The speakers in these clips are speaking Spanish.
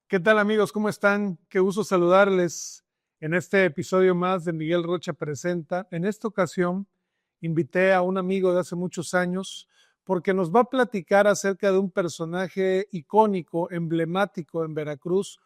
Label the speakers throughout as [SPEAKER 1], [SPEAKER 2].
[SPEAKER 1] ¿Qué tal amigos? ¿Cómo están? Qué gusto saludarles en este episodio más de Miguel Rocha Presenta. En esta ocasión invité a un amigo de hace muchos años porque nos va a platicar acerca de un personaje icónico, emblemático en Veracruz,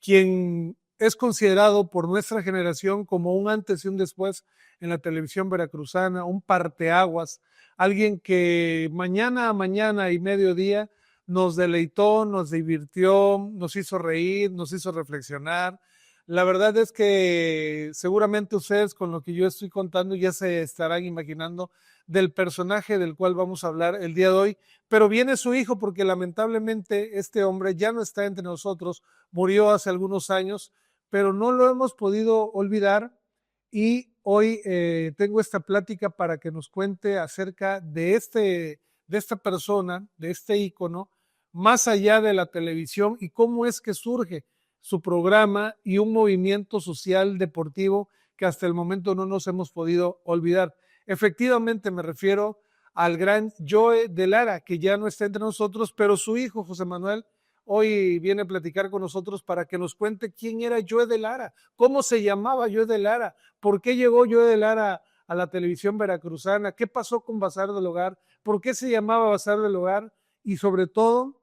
[SPEAKER 1] quien es considerado por nuestra generación como un antes y un después en la televisión veracruzana, un parteaguas, alguien que mañana a mañana y mediodía nos deleitó, nos divirtió, nos hizo reír, nos hizo reflexionar. La verdad es que seguramente ustedes con lo que yo estoy contando ya se estarán imaginando del personaje del cual vamos a hablar el día de hoy, pero viene su hijo porque lamentablemente este hombre ya no está entre nosotros, murió hace algunos años, pero no lo hemos podido olvidar y hoy tengo esta plática para que nos cuente acerca de esta persona, de este ícono, más allá de la televisión y cómo es que surge su programa y un movimiento social deportivo que hasta el momento no nos hemos podido olvidar. Efectivamente me refiero al gran Joe de Lara, que ya no está entre nosotros, pero su hijo José Manuel hoy viene a platicar con nosotros para que nos cuente quién era Joe de Lara, cómo se llamaba Joe de Lara, por qué llegó Joe de Lara a la televisión veracruzana, qué pasó con Bazar del Hogar, por qué se llamaba Bazar del Hogar y sobre todo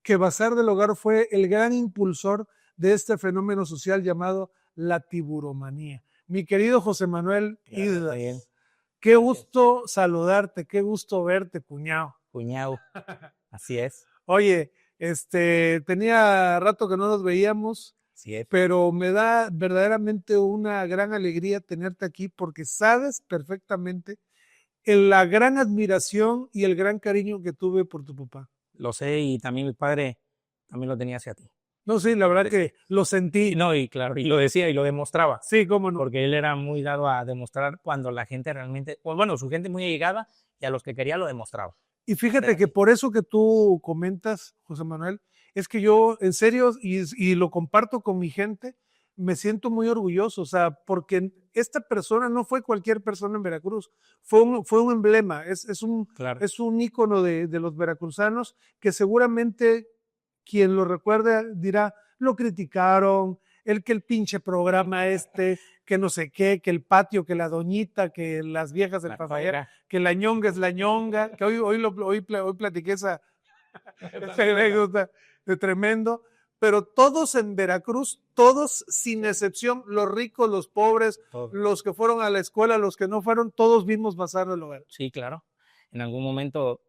[SPEAKER 1] que Bazar del Hogar fue el gran impulsor de este fenómeno social llamado la tiburomanía. Mi querido José Manuel Islas, qué gusto saludarte, qué gusto verte, cuñado.
[SPEAKER 2] Cuñado, así es,
[SPEAKER 1] Oye, tenía rato que no nos veíamos,
[SPEAKER 2] así es.
[SPEAKER 1] pero me da verdaderamente una gran alegría tenerte aquí porque sabes perfectamente la gran admiración y el gran cariño que tuve por tu papá.
[SPEAKER 2] Lo sé y también mi padre también lo tenía hacia ti.
[SPEAKER 1] No, sí, la verdad que lo
[SPEAKER 2] Y
[SPEAKER 1] sentí.
[SPEAKER 2] no, y claro, y lo decía y lo demostraba,
[SPEAKER 1] Sí, cómo no.
[SPEAKER 2] porque él era muy dado a demostrar cuando la gente realmente, pues bueno, su gente muy allegada y a los que quería lo demostraba.
[SPEAKER 1] Y fíjate que por eso que tú comentas, José Manuel, es que yo, en serio, y lo comparto con mi gente, me siento muy orgulloso, o sea, porque esta persona no fue cualquier persona en Veracruz, fue un emblema,
[SPEAKER 2] Claro.
[SPEAKER 1] es un ícono de los veracruzanos que seguramente quien lo recuerde dirá, lo criticaron, el pinche programa que no sé qué, que el patio, que la doñita, que las viejas del papayera, que la ñonga es la ñonga, que hoy platiqué esa anécdota de tremendo, pero todos en Veracruz, todos sin excepción, los ricos, los pobres, los que fueron a la escuela, los que no fueron, todos vimos Bazar del Hogar.
[SPEAKER 2] Sí, claro. En algún momento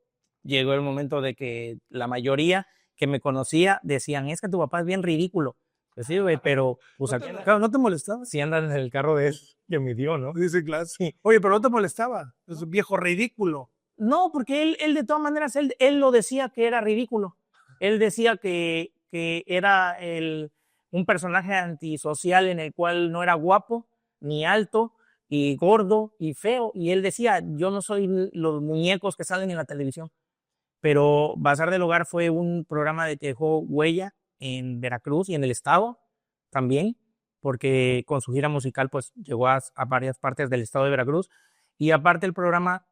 [SPEAKER 2] llegó el momento de que la mayoría que me conocía decían, es que tu papá es bien ridículo. Pues sí, güey, pero pues
[SPEAKER 1] Claro, ¿no te molestaba?
[SPEAKER 2] si andan en el carro de él que me dio, ¿no?
[SPEAKER 1] Dice, claro. Sí. Oye, pero no te molestaba, es un viejo ridículo.
[SPEAKER 2] No, porque él de todas maneras, él lo decía que era ridículo. Él decía que era un personaje antisocial en el cual no era guapo, ni alto, y gordo, y feo. Y él decía, yo no soy los muñecos que salen en la televisión. Pero Bazar del Hogar fue un programa que dejó huella en Veracruz y en el estado también, porque con su gira musical pues llegó a varias partes del estado de Veracruz. Y aparte el programa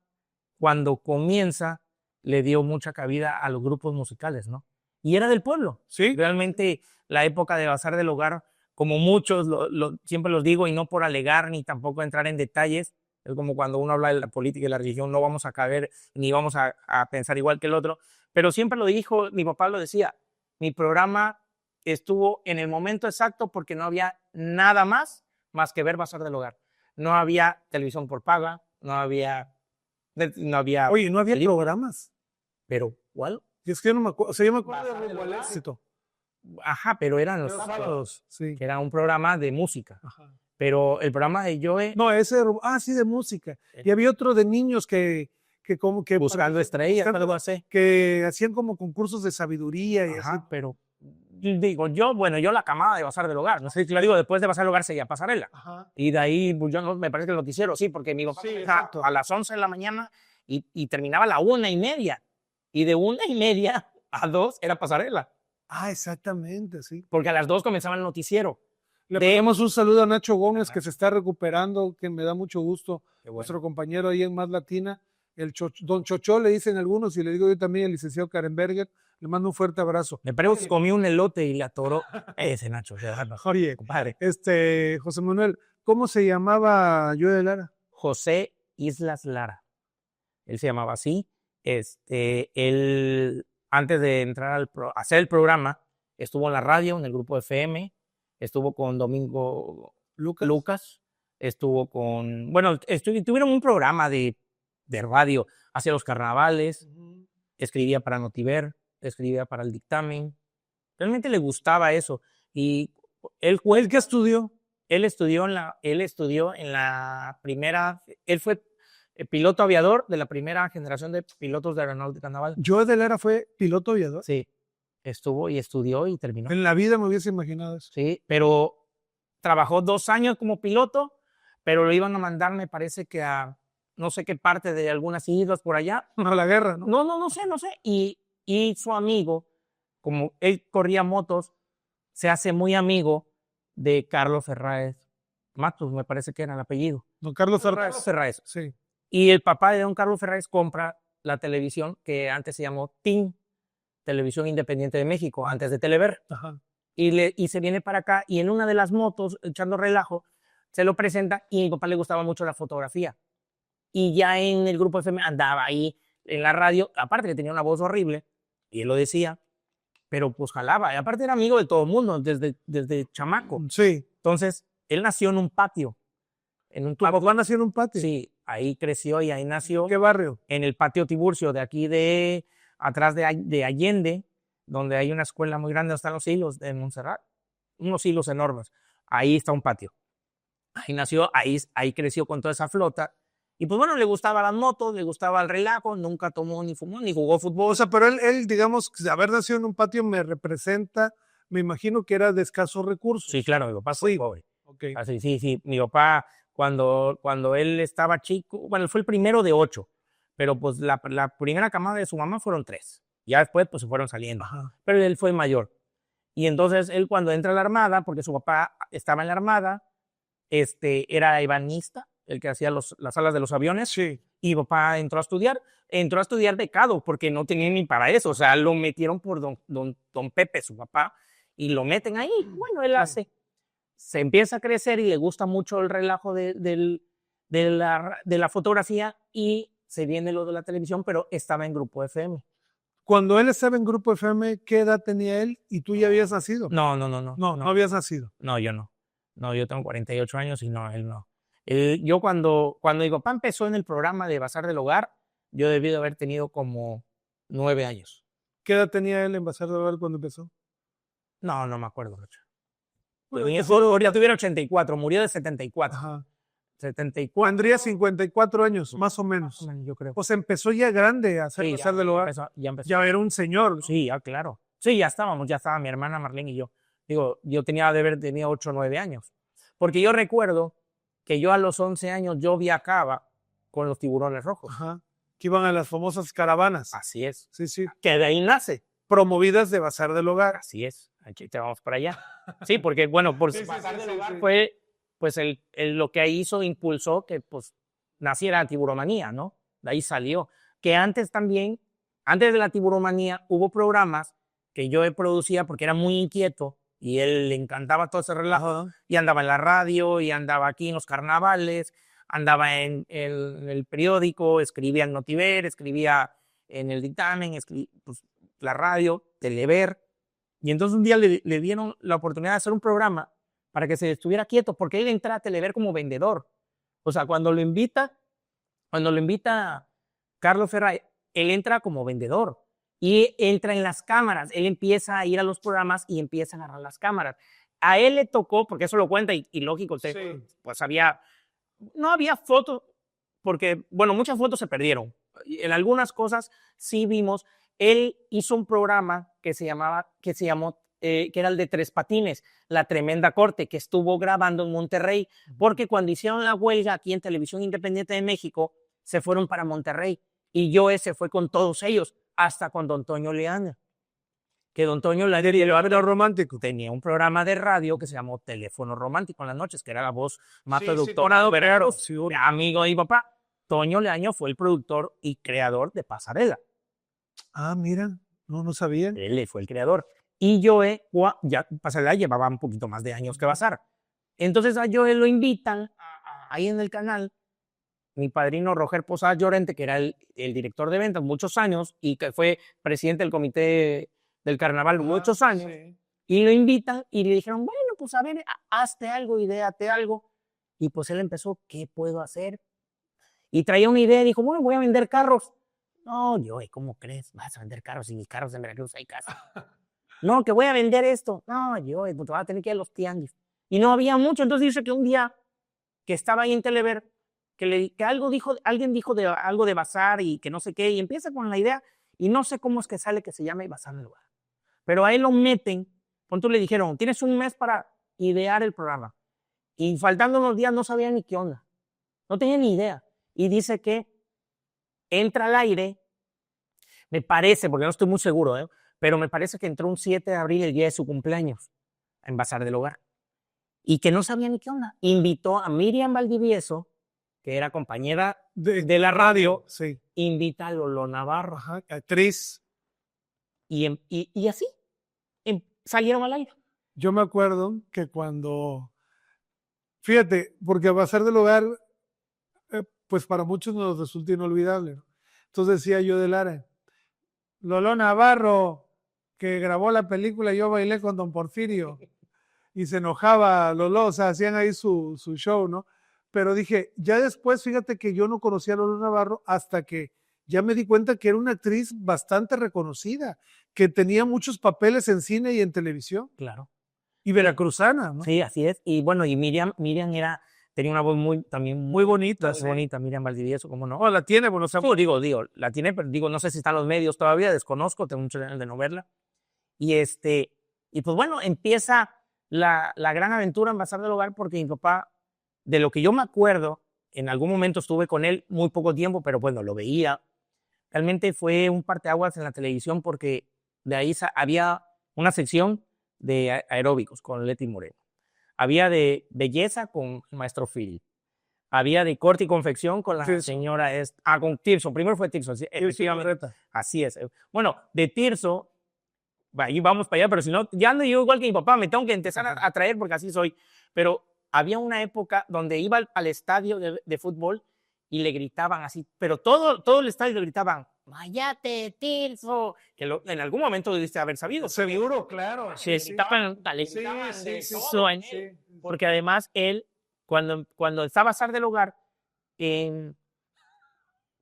[SPEAKER 2] cuando comienza, le dio mucha cabida a los grupos musicales, ¿no? Y era del pueblo.
[SPEAKER 1] Sí.
[SPEAKER 2] Realmente la época de Bazar del Hogar, como muchos, siempre los digo, y no por alegar ni tampoco entrar en detalles, es como cuando uno habla de la política y la religión, no vamos a caber ni vamos a pensar igual que el otro, pero siempre lo dijo, mi papá lo decía, mi programa estuvo en el momento exacto porque no había nada más que ver Bazar del Hogar. No había televisión por paga, no había
[SPEAKER 1] Oye, no había programas.
[SPEAKER 2] pero ¿cuál?
[SPEAKER 1] Y es que yo no me acuerdo, o sea, yo me acuerdo de Rumbo al Éxito.
[SPEAKER 2] Ajá, pero eran los
[SPEAKER 1] sábados, sí.
[SPEAKER 2] que era un programa de música.
[SPEAKER 1] Ajá.
[SPEAKER 2] Pero el programa de Joe.
[SPEAKER 1] No, sí, de música. Y había otro de niños que como que
[SPEAKER 2] Buscando estrellas, algo así.
[SPEAKER 1] Que hacían como concursos de sabiduría y
[SPEAKER 2] Ajá,
[SPEAKER 1] así.
[SPEAKER 2] pero digo, yo la camada de Bazar del Hogar. No sé si lo digo, después de Bazar del Hogar seguía Pasarela.
[SPEAKER 1] Ajá.
[SPEAKER 2] Y de ahí, pues yo no, me parece que el noticiero, sí, porque mi papá a las 11 de la mañana y terminaba a la 1:30. Y de 1:30 a 2 era Pasarela.
[SPEAKER 1] Ah, exactamente, sí.
[SPEAKER 2] Porque a las 2 comenzaba el noticiero.
[SPEAKER 1] Le damos un saludo a Nacho Gómez, que se está recuperando, que me da mucho gusto, nuestro compañero ahí en Más Latina. Don Chocho le dicen algunos, y le digo yo también al licenciado Karenberger, le mando un fuerte abrazo.
[SPEAKER 2] Me parece que comió un elote y le atoró ese Nacho.
[SPEAKER 1] Oye,
[SPEAKER 2] compadre.
[SPEAKER 1] José Manuel, ¿cómo se llamaba Joe de Lara?
[SPEAKER 2] José Islas Lara. Él se llamaba así. Él, antes de entrar a hacer el programa, estuvo en la radio, en el grupo FM, estuvo con Domingo Lucas, estuvo con, bueno, tuvieron un programa de radio hacia los carnavales, escribía para Notiver, escribía para El Dictamen. Realmente le gustaba eso. Y él ¿qué estudió? Él estudió en la primera, él fue piloto aviador de la primera generación de pilotos de aeronáutica naval.
[SPEAKER 1] ¿Joe de Lara fue piloto aviador?
[SPEAKER 2] Sí, estuvo y estudió y terminó.
[SPEAKER 1] En la vida me hubiese imaginado eso.
[SPEAKER 2] Sí, pero trabajó 2 años como piloto, pero lo iban a mandar, me parece que a no sé qué parte de algunas islas por allá.
[SPEAKER 1] A la guerra, ¿no?
[SPEAKER 2] No sé. Y su amigo, como él corría motos, se hace muy amigo de Carlos Ferraez Matos, me parece que era el apellido.
[SPEAKER 1] Don Carlos
[SPEAKER 2] Ferraez.
[SPEAKER 1] Sí.
[SPEAKER 2] Y el papá de don Carlos Ferraez compra la televisión que antes se llamó TIN, Televisión Independiente de México, antes de Telever.
[SPEAKER 1] Ajá.
[SPEAKER 2] Y se viene para acá y en una de las motos, echando relajo, se lo presenta y a mi papá le gustaba mucho la fotografía. Y ya en el grupo FM andaba ahí en la radio, aparte que tenía una voz horrible, y él lo decía, pero pues jalaba. Y aparte era amigo de todo el mundo, desde chamaco.
[SPEAKER 1] Sí.
[SPEAKER 2] Entonces, él nació en un patio.
[SPEAKER 1] ¿A papá nació en un patio?
[SPEAKER 2] Sí, ahí creció y ahí nació.
[SPEAKER 1] ¿Qué barrio?
[SPEAKER 2] En el patio Tiburcio, de aquí atrás de Allende, donde hay una escuela muy grande, donde están los hilos de Montserrat, unos hilos enormes. Ahí está un patio. Ahí nació, ahí creció con toda esa flota. Y pues bueno, le gustaban las motos, le gustaba el relajo, nunca tomó ni fumó, ni jugó fútbol.
[SPEAKER 1] O sea, pero él, digamos, haber nacido en un patio me representa, me imagino que era de escasos recursos.
[SPEAKER 2] Sí, claro, mi papá fue pobre.
[SPEAKER 1] Okay.
[SPEAKER 2] Así, sí, mi papá, cuando él estaba chico, bueno, él fue el primero de 8, pero pues la primera camada de su mamá fueron 3. Ya después pues se fueron saliendo.
[SPEAKER 1] Ajá.
[SPEAKER 2] Pero él fue el mayor. Y entonces él cuando entra a la armada, porque su papá estaba en la armada, era ebanista, el que hacía las alas de los aviones.
[SPEAKER 1] Sí.
[SPEAKER 2] Y mi papá entró a estudiar becado, porque no tenía ni para eso. O sea, lo metieron por don Pepe, su papá, y lo meten ahí. Bueno, él se empieza a crecer y le gusta mucho el relajo de la fotografía y se viene lo de la televisión, pero estaba en Grupo FM.
[SPEAKER 1] Cuando él estaba en Grupo FM, ¿qué edad tenía él? ¿Y tú ya habías nacido?
[SPEAKER 2] No.
[SPEAKER 1] No habías nacido.
[SPEAKER 2] No, yo no. No, yo tengo 48 años y no, él no. Yo cuando mi papá empezó en el programa de Bazar del Hogar, yo debí de haber tenido como 9 años.
[SPEAKER 1] ¿Qué edad tenía él en Bazar del Hogar cuando empezó?
[SPEAKER 2] No me acuerdo, Rocha.
[SPEAKER 1] Bueno,
[SPEAKER 2] ya tuviera 84, murió de 74.
[SPEAKER 1] Ajá.
[SPEAKER 2] 74.
[SPEAKER 1] Tendría 54 años, más o menos.
[SPEAKER 2] Yo creo.
[SPEAKER 1] Pues empezó ya grande a hacer Bazar del Hogar.
[SPEAKER 2] Ya empezó.
[SPEAKER 1] Ya era un señor, ¿no?
[SPEAKER 2] Sí, claro. Sí, ya estaba mi hermana Marlene y yo. Digo, yo tenía 8 o 9 años. Porque yo recuerdo que yo a los 11 años yo viajaba con los Tiburones Rojos.
[SPEAKER 1] Ajá. Que iban a las famosas caravanas.
[SPEAKER 2] Así es.
[SPEAKER 1] Sí.
[SPEAKER 2] Que de ahí nace.
[SPEAKER 1] Promovidas de Bazar del Hogar.
[SPEAKER 2] Así es. Aquí te vamos para allá. Sí, porque bueno, Bazar del Hogar fue pues lo que hizo, impulsó que pues naciera la tiburomanía, ¿no? De ahí salió. Que antes también, antes de la tiburomanía, hubo programas que yo producía porque era muy inquieto y él le encantaba todo ese relajo. Y andaba en la radio, y andaba aquí en los carnavales, andaba en el periódico, escribía en Notiver, escribía en El Dictamen, pues, la radio, Telever. Y entonces un día le dieron la oportunidad de hacer un programa para que se estuviera quieto, porque él entra a Telever como vendedor. O sea, cuando lo invita Carlos Ferraez, él entra como vendedor y entra en las cámaras. Él empieza a ir a los programas y empieza a agarrar las cámaras. A él le tocó, porque eso lo cuenta y lógico, pues no había fotos, porque, bueno, muchas fotos se perdieron. En algunas cosas sí vimos. Él hizo un programa que era el de Tres Patines, La Tremenda Corte, que estuvo grabando en Monterrey, porque cuando hicieron la huelga aquí en Televisión Independiente de México, se fueron para Monterrey, y ese fue con todos ellos, hasta con don Toño Leana, que don Toño Leana
[SPEAKER 1] romántico
[SPEAKER 2] tenía un programa de radio que se llamó Teléfono Romántico en las noches, que era la voz más productora de Guerrero, amigo de mi papá. Toño Leaño fue el productor y creador de Pasarela.
[SPEAKER 1] Ah, mira, no sabía.
[SPEAKER 2] Él fue el creador. Y Joe, ya Pasarela llevaba un poquito más de años que Bazar. Entonces a Joe lo invitan ahí en el canal. Mi padrino Roger Posadas Llorente, que era el director de ventas muchos años y que fue presidente del comité del carnaval muchos años,
[SPEAKER 1] Sí.
[SPEAKER 2] y lo invitan y le dijeron, bueno, pues a ver, hazte algo, idéate algo. Y pues él empezó, ¿qué puedo hacer? Y traía una idea y dijo, bueno, voy a vender carros. No, Joe, ¿cómo crees? Vas a vender carros y ni carros en Veracruz hay casi. No, que voy a vender esto. No, Joe, pues te vas a tener que ir a los tianguis. Y no había mucho, entonces dice que un día que estaba ahí en Telever, que alguien dijo de algo de bazar y que no sé qué, y empieza con la idea, y no sé cómo es que sale que se llame Bazar del Hogar. Pero a él lo meten, cuando le dijeron, tienes un mes para idear el programa, y faltando unos días no sabía ni qué onda, no tenía ni idea, y dice que entra al aire, me parece, porque no estoy muy seguro, pero me parece que entró un 7 de abril, el día de su cumpleaños, en Bazar del Hogar, y que no sabía ni qué onda. Invitó a Miriam Valdivieso, que era compañera de la radio,
[SPEAKER 1] sí.
[SPEAKER 2] invita a Lolo Navarro.
[SPEAKER 1] Ajá, actriz.
[SPEAKER 2] Y así salieron al aire.
[SPEAKER 1] Yo me acuerdo que cuando, fíjate, porque Bazar del Hogar, pues para muchos nos resulta inolvidable, ¿no? Entonces decía yo de Lara, Lolo Navarro, que grabó la película Yo bailé con Don Porfirio, y se enojaba Lolo, o sea, hacían ahí su show, ¿no? Pero dije, ya después, fíjate que yo no conocía a Lolo Navarro hasta que ya me di cuenta que era una actriz bastante reconocida, que tenía muchos papeles en cine y en televisión.
[SPEAKER 2] Claro.
[SPEAKER 1] Y veracruzana, ¿no?
[SPEAKER 2] Sí, así es. Y bueno, y Miriam tenía una voz también
[SPEAKER 1] muy bonita.
[SPEAKER 2] Muy bonita, Miriam Valdivieso, ¿cómo no?
[SPEAKER 1] Oh, la tiene, bueno, o sea,
[SPEAKER 2] Digo, la tiene, pero digo, no sé si están los medios todavía, desconozco, tengo mucho de no verla. Y pues bueno, empieza la gran aventura en Bazar del Hogar porque mi papá, de lo que yo me acuerdo, en algún momento estuve con él muy poco tiempo, pero bueno, lo veía. Realmente fue un parteaguas en la televisión porque de ahí había una sección de aeróbicos con Leti Moreno. Había de belleza con el maestro Phil. Había de corte y confección con la señora con Tirso. Primero fue Tirso, efectivamente. Así es. Bueno, de Tirso, ahí vamos para allá, pero si no, ya ando yo igual que mi papá, me tengo que empezar a traer porque así soy. Pero había una época donde iba al estadio de fútbol y le gritaban así, pero todo el estadio le gritaban, Mayate, Tirso, que en algún momento debiste haber sabido.
[SPEAKER 1] Seguro, claro.
[SPEAKER 2] Se gritaban, porque además él, cuando estaba Bazar del Hogar,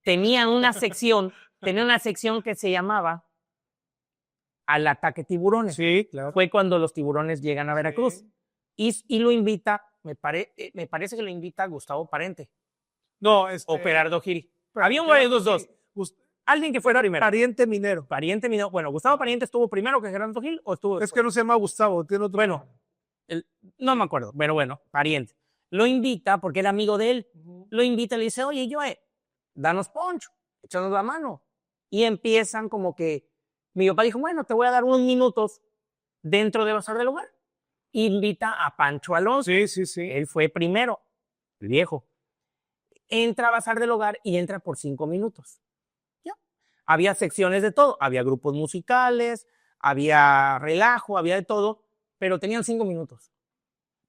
[SPEAKER 2] tenía una sección que se llamaba Al Ataque Tiburones.
[SPEAKER 1] Sí, claro.
[SPEAKER 2] Fue cuando los tiburones llegan a Veracruz. Sí. Y lo invita, me parece que lo invita Gustavo Parente.
[SPEAKER 1] No,
[SPEAKER 2] o Gerardo Giri. Había uno de los dos. Alguien que fuera primero.
[SPEAKER 1] Pariente minero.
[SPEAKER 2] Bueno, ¿Gustavo Pariente estuvo primero que Gerardo Gil o estuvo después?
[SPEAKER 1] Es que no se llama Gustavo, tiene otro.
[SPEAKER 2] Bueno, no me acuerdo, pero bueno, Pariente. Lo invita porque era amigo de él. Lo invita y le dice, oye, Joe, danos poncho, échanos la mano. Y empiezan como que, mi papá dijo, bueno, te voy a dar unos minutos dentro de Bazar del Hogar. Invita a Pancho Alonso.
[SPEAKER 1] Sí.
[SPEAKER 2] Él fue primero, el viejo. Entra a Bazar del Hogar y entra por 5 minutos. ¿Ya? Había secciones de todo, había grupos musicales, había relajo, había de todo, pero tenían 5 minutos.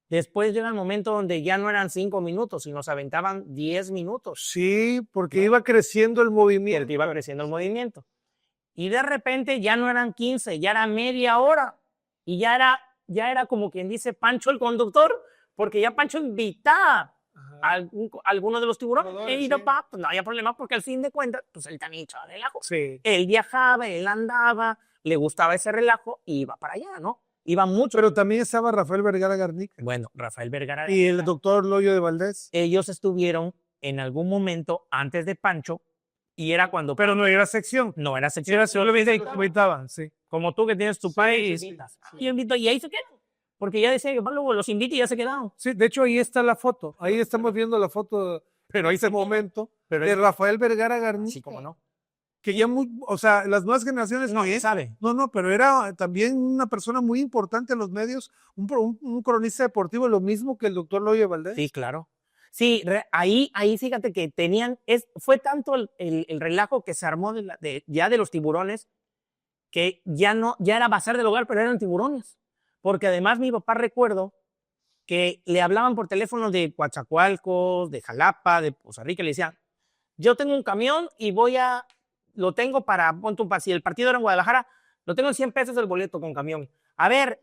[SPEAKER 2] Después llega el momento donde ya no eran 5 minutos, sino se aventaban 10 minutos.
[SPEAKER 1] Sí, porque iba creciendo el movimiento.
[SPEAKER 2] Porque iba creciendo el movimiento. Y de repente ya no eran 15, ya era media hora. Y ya era como quien dice Pancho el conductor, porque ya Pancho invitaba a alguno de los tiburones. Pues no había problema porque al fin de cuentas, pues él también echaba relajo.
[SPEAKER 1] Sí.
[SPEAKER 2] Él viajaba, él andaba, le gustaba ese relajo y iba para allá, ¿no? Iba mucho.
[SPEAKER 1] Pero también estaba Rafael Vergara Garnica.
[SPEAKER 2] Bueno, Rafael Vergara.
[SPEAKER 1] Y el doctor Loyo de Valdés.
[SPEAKER 2] Ellos estuvieron en algún momento antes de Pancho y era cuando...
[SPEAKER 1] Pero no era sección.
[SPEAKER 2] No era sección.
[SPEAKER 1] Era solamente invitaban, sí.
[SPEAKER 2] Como tú que tienes tu país. Sí. Y ahí se quedan. Porque ya decía que luego los invita y ya se quedaron.
[SPEAKER 1] Sí, de hecho ahí está la foto. Ahí estamos viendo la foto
[SPEAKER 2] pero
[SPEAKER 1] ese momento de Rafael Vergara Garnica.
[SPEAKER 2] Sí, cómo no.
[SPEAKER 1] Que ya, o sea, las nuevas generaciones
[SPEAKER 2] no sabe.
[SPEAKER 1] No, pero era también una persona muy importante en los medios, un cronista deportivo, lo mismo que el doctor Loyo Valdés.
[SPEAKER 2] Sí, claro. Sí, ahí fíjate que fue tanto el relajo que se armó ya de los tiburones, que ya era bazar del hogar, pero eran tiburones. Porque además mi papá, recuerdo que le hablaban por teléfono de Coatzacoalcos, de Jalapa, de Poza Rica, y le decían, yo tengo un camión y lo tengo para, si el partido era en Guadalajara, lo tengo en 100 pesos el boleto con camión. A ver,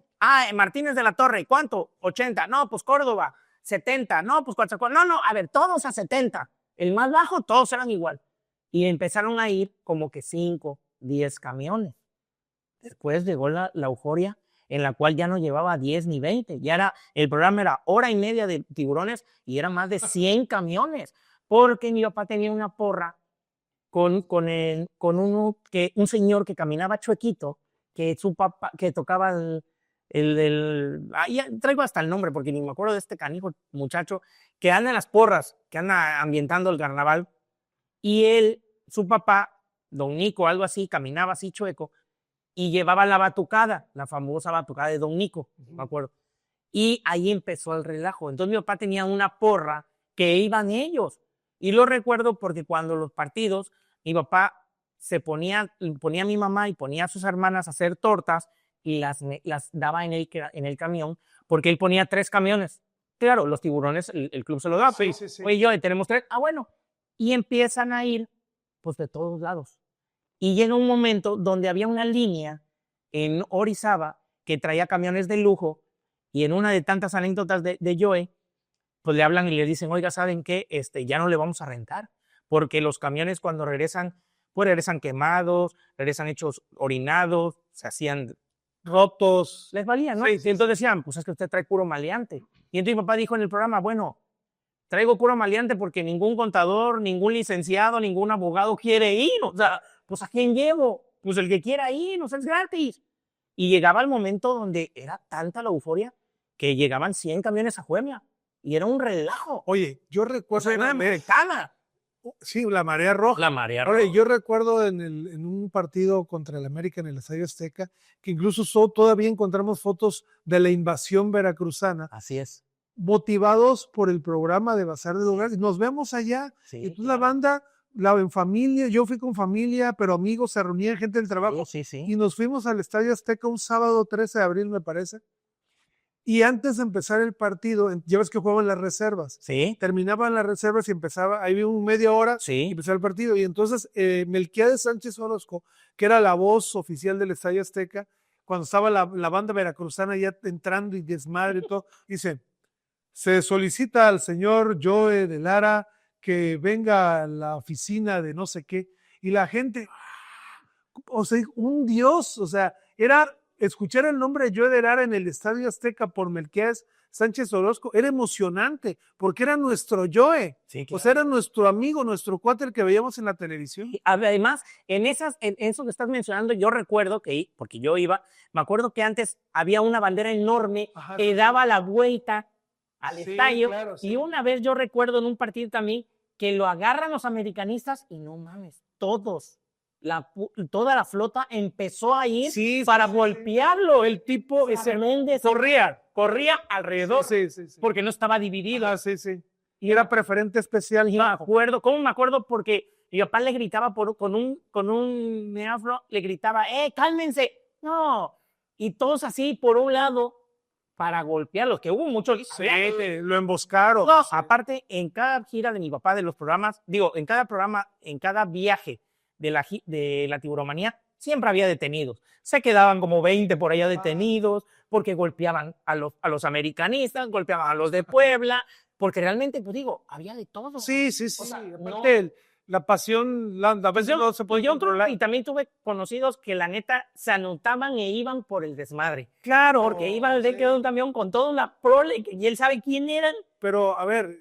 [SPEAKER 2] Martínez de la Torre, ¿cuánto? 80. No, pues Córdoba, 70. No, pues Coatzacoalcos. No, a ver, todos a 70. El más bajo, todos eran igual. Y empezaron a ir como que 5, 10 camiones. Después llegó la euforia, en la cual ya no llevaba 10 ni 20. El programa era hora y media de tiburones y eran más de 100 camiones. Porque mi papá tenía una porra con un señor que caminaba chuequito, que su papá, que tocaba traigo hasta el nombre porque ni me acuerdo de este canijo muchacho, que anda en las porras, que anda ambientando el carnaval. Y su papá, don Nico, algo así, caminaba así chueco, y llevaba la batucada, la famosa batucada de don Nico, me acuerdo. Y ahí empezó el relajo. Entonces mi papá tenía una porra que iban ellos. Y lo recuerdo porque cuando los partidos, mi papá ponía a mi mamá y ponía a sus hermanas a hacer tortas y las daba en el camión, porque él ponía 3 camiones. Claro, los tiburones, el club se lo daba.
[SPEAKER 1] Sí.
[SPEAKER 2] Oye, yo, tenemos 3. Bueno. Y empiezan a ir, pues, de todos lados. Y llega un momento donde había una línea en Orizaba que traía camiones de lujo, y en una de tantas anécdotas de Joe, pues le hablan y le dicen, oiga, ¿saben qué? Ya no le vamos a rentar, porque los camiones cuando regresan, pues regresan quemados, regresan hechos orinados, se hacían rotos, les valía, ¿no? Sí. Entonces decían, pues es que usted trae puro maleante. Y entonces mi papá dijo en el programa, bueno, traigo puro maleante porque ningún contador, ningún licenciado, ningún abogado quiere ir. O sea, pues ¿a quién llevo? Pues el que quiera ir, no sé, es gratis. Y llegaba el momento donde era tanta la euforia que llegaban 100 camiones a Juemia. Y era un relajo.
[SPEAKER 1] Oye, yo recuerdo...
[SPEAKER 2] Era americana.
[SPEAKER 1] Sí, la marea roja.
[SPEAKER 2] La marea roja.
[SPEAKER 1] Oye, yo recuerdo en un partido contra el América en el Estadio Azteca, que incluso todavía encontramos fotos de la invasión veracruzana.
[SPEAKER 2] Así es.
[SPEAKER 1] Motivados por el programa de Bazar del Hogar. Nos vemos allá. Sí, y entonces claro. La banda, en familia, yo fui con familia, pero amigos, se reunían gente del trabajo.
[SPEAKER 2] Sí.
[SPEAKER 1] Y nos fuimos al Estadio Azteca un sábado 13 de abril, me parece. Y antes de empezar el partido, ya ves que jugaban las reservas.
[SPEAKER 2] Sí.
[SPEAKER 1] Terminaban las reservas y empezaba, ahí había media hora y empezaba el partido. Y entonces Melquiades Sánchez Orozco, que era la voz oficial del Estadio Azteca, cuando estaba la banda veracruzana ya entrando y desmadre y todo, dice, se solicita al señor Joe de Lara que venga a la oficina de no sé qué. Y la gente, o sea, un dios, o sea, era... Escuchar el nombre de Joe de Lara en el Estadio Azteca por Melquiades Sánchez Orozco era emocionante, porque era nuestro Joe. Sí, claro. O sea, era nuestro amigo, nuestro cuate el que veíamos en la televisión.
[SPEAKER 2] Además, en eso que estás mencionando, yo recuerdo que, porque yo iba, me acuerdo que antes había una bandera enorme que daba la vuelta al estadio. Claro, y una vez yo recuerdo en un partido también que lo agarran los americanistas y no mames, toda la flota empezó a ir para golpearlo. El tipo, ese Méndez, corría alrededor porque no estaba dividido.
[SPEAKER 1] Y era preferente especial.
[SPEAKER 2] ¿Cómo me acuerdo? Porque mi papá le gritaba con un meafro, le gritaba, cálmense. No. Y todos así por un lado para golpearlos, que hubo muchos.
[SPEAKER 1] Lo emboscaron.
[SPEAKER 2] No, aparte, en cada gira de mi papá de los programas, en cada programa, en cada viaje de la tiburomanía, siempre había detenidos. Se quedaban como 20 por allá detenidos, porque golpeaban a los americanistas, golpeaban a los de Puebla, porque realmente, pues había de todo.
[SPEAKER 1] Sí. O sea, aparte, la pasión, a veces no se podía controlar.
[SPEAKER 2] Y también tuve conocidos que la neta se anotaban e iban por el desmadre.
[SPEAKER 1] Claro.
[SPEAKER 2] Porque iban de un camión con toda una prole, y él sabe quién eran.
[SPEAKER 1] Pero, a ver,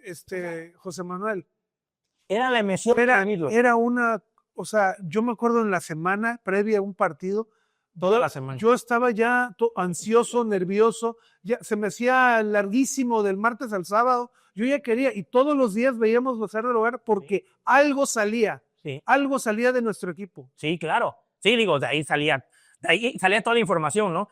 [SPEAKER 1] José Manuel.
[SPEAKER 2] Era la emoción.
[SPEAKER 1] Era una... O sea, yo me acuerdo en la semana previa a un partido,
[SPEAKER 2] toda la semana.
[SPEAKER 1] Yo estaba ya ansioso, nervioso, ya se me hacía larguísimo del martes al sábado, yo ya quería, y todos los días veíamos Bazar del Hogar porque algo salía de nuestro equipo.
[SPEAKER 2] Sí, claro. Sí, de ahí salía toda la información, ¿no?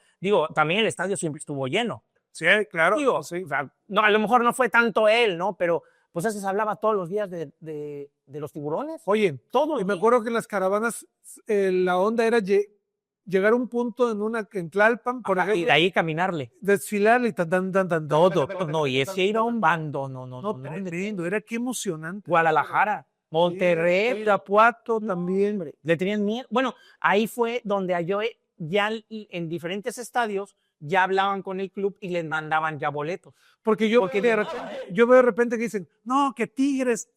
[SPEAKER 2] También el estadio siempre estuvo lleno.
[SPEAKER 1] Sí, claro.
[SPEAKER 2] O sea, no, a lo mejor no fue tanto él, ¿no? Pero pues eso se hablaba todos los días de los tiburones.
[SPEAKER 1] Oye,
[SPEAKER 2] Todo.
[SPEAKER 1] y me acuerdo que en las caravanas la onda era llegar a un punto en Tlalpan, por
[SPEAKER 2] Y
[SPEAKER 1] ejemplo,
[SPEAKER 2] de ahí caminarle.
[SPEAKER 1] desfilar y tan.
[SPEAKER 2] Todo. No, y ese era un bando.
[SPEAKER 1] No, tremendo, era qué emocionante.
[SPEAKER 2] Guadalajara, Monterrey,
[SPEAKER 1] Sí, Irapuato también.
[SPEAKER 2] hombre, le tenían miedo. Bueno, ahí fue donde yo ya en diferentes estadios ya hablaban con el club y les mandaban ya boletos.
[SPEAKER 1] Porque yo veo de repente que dicen, no, que Tigres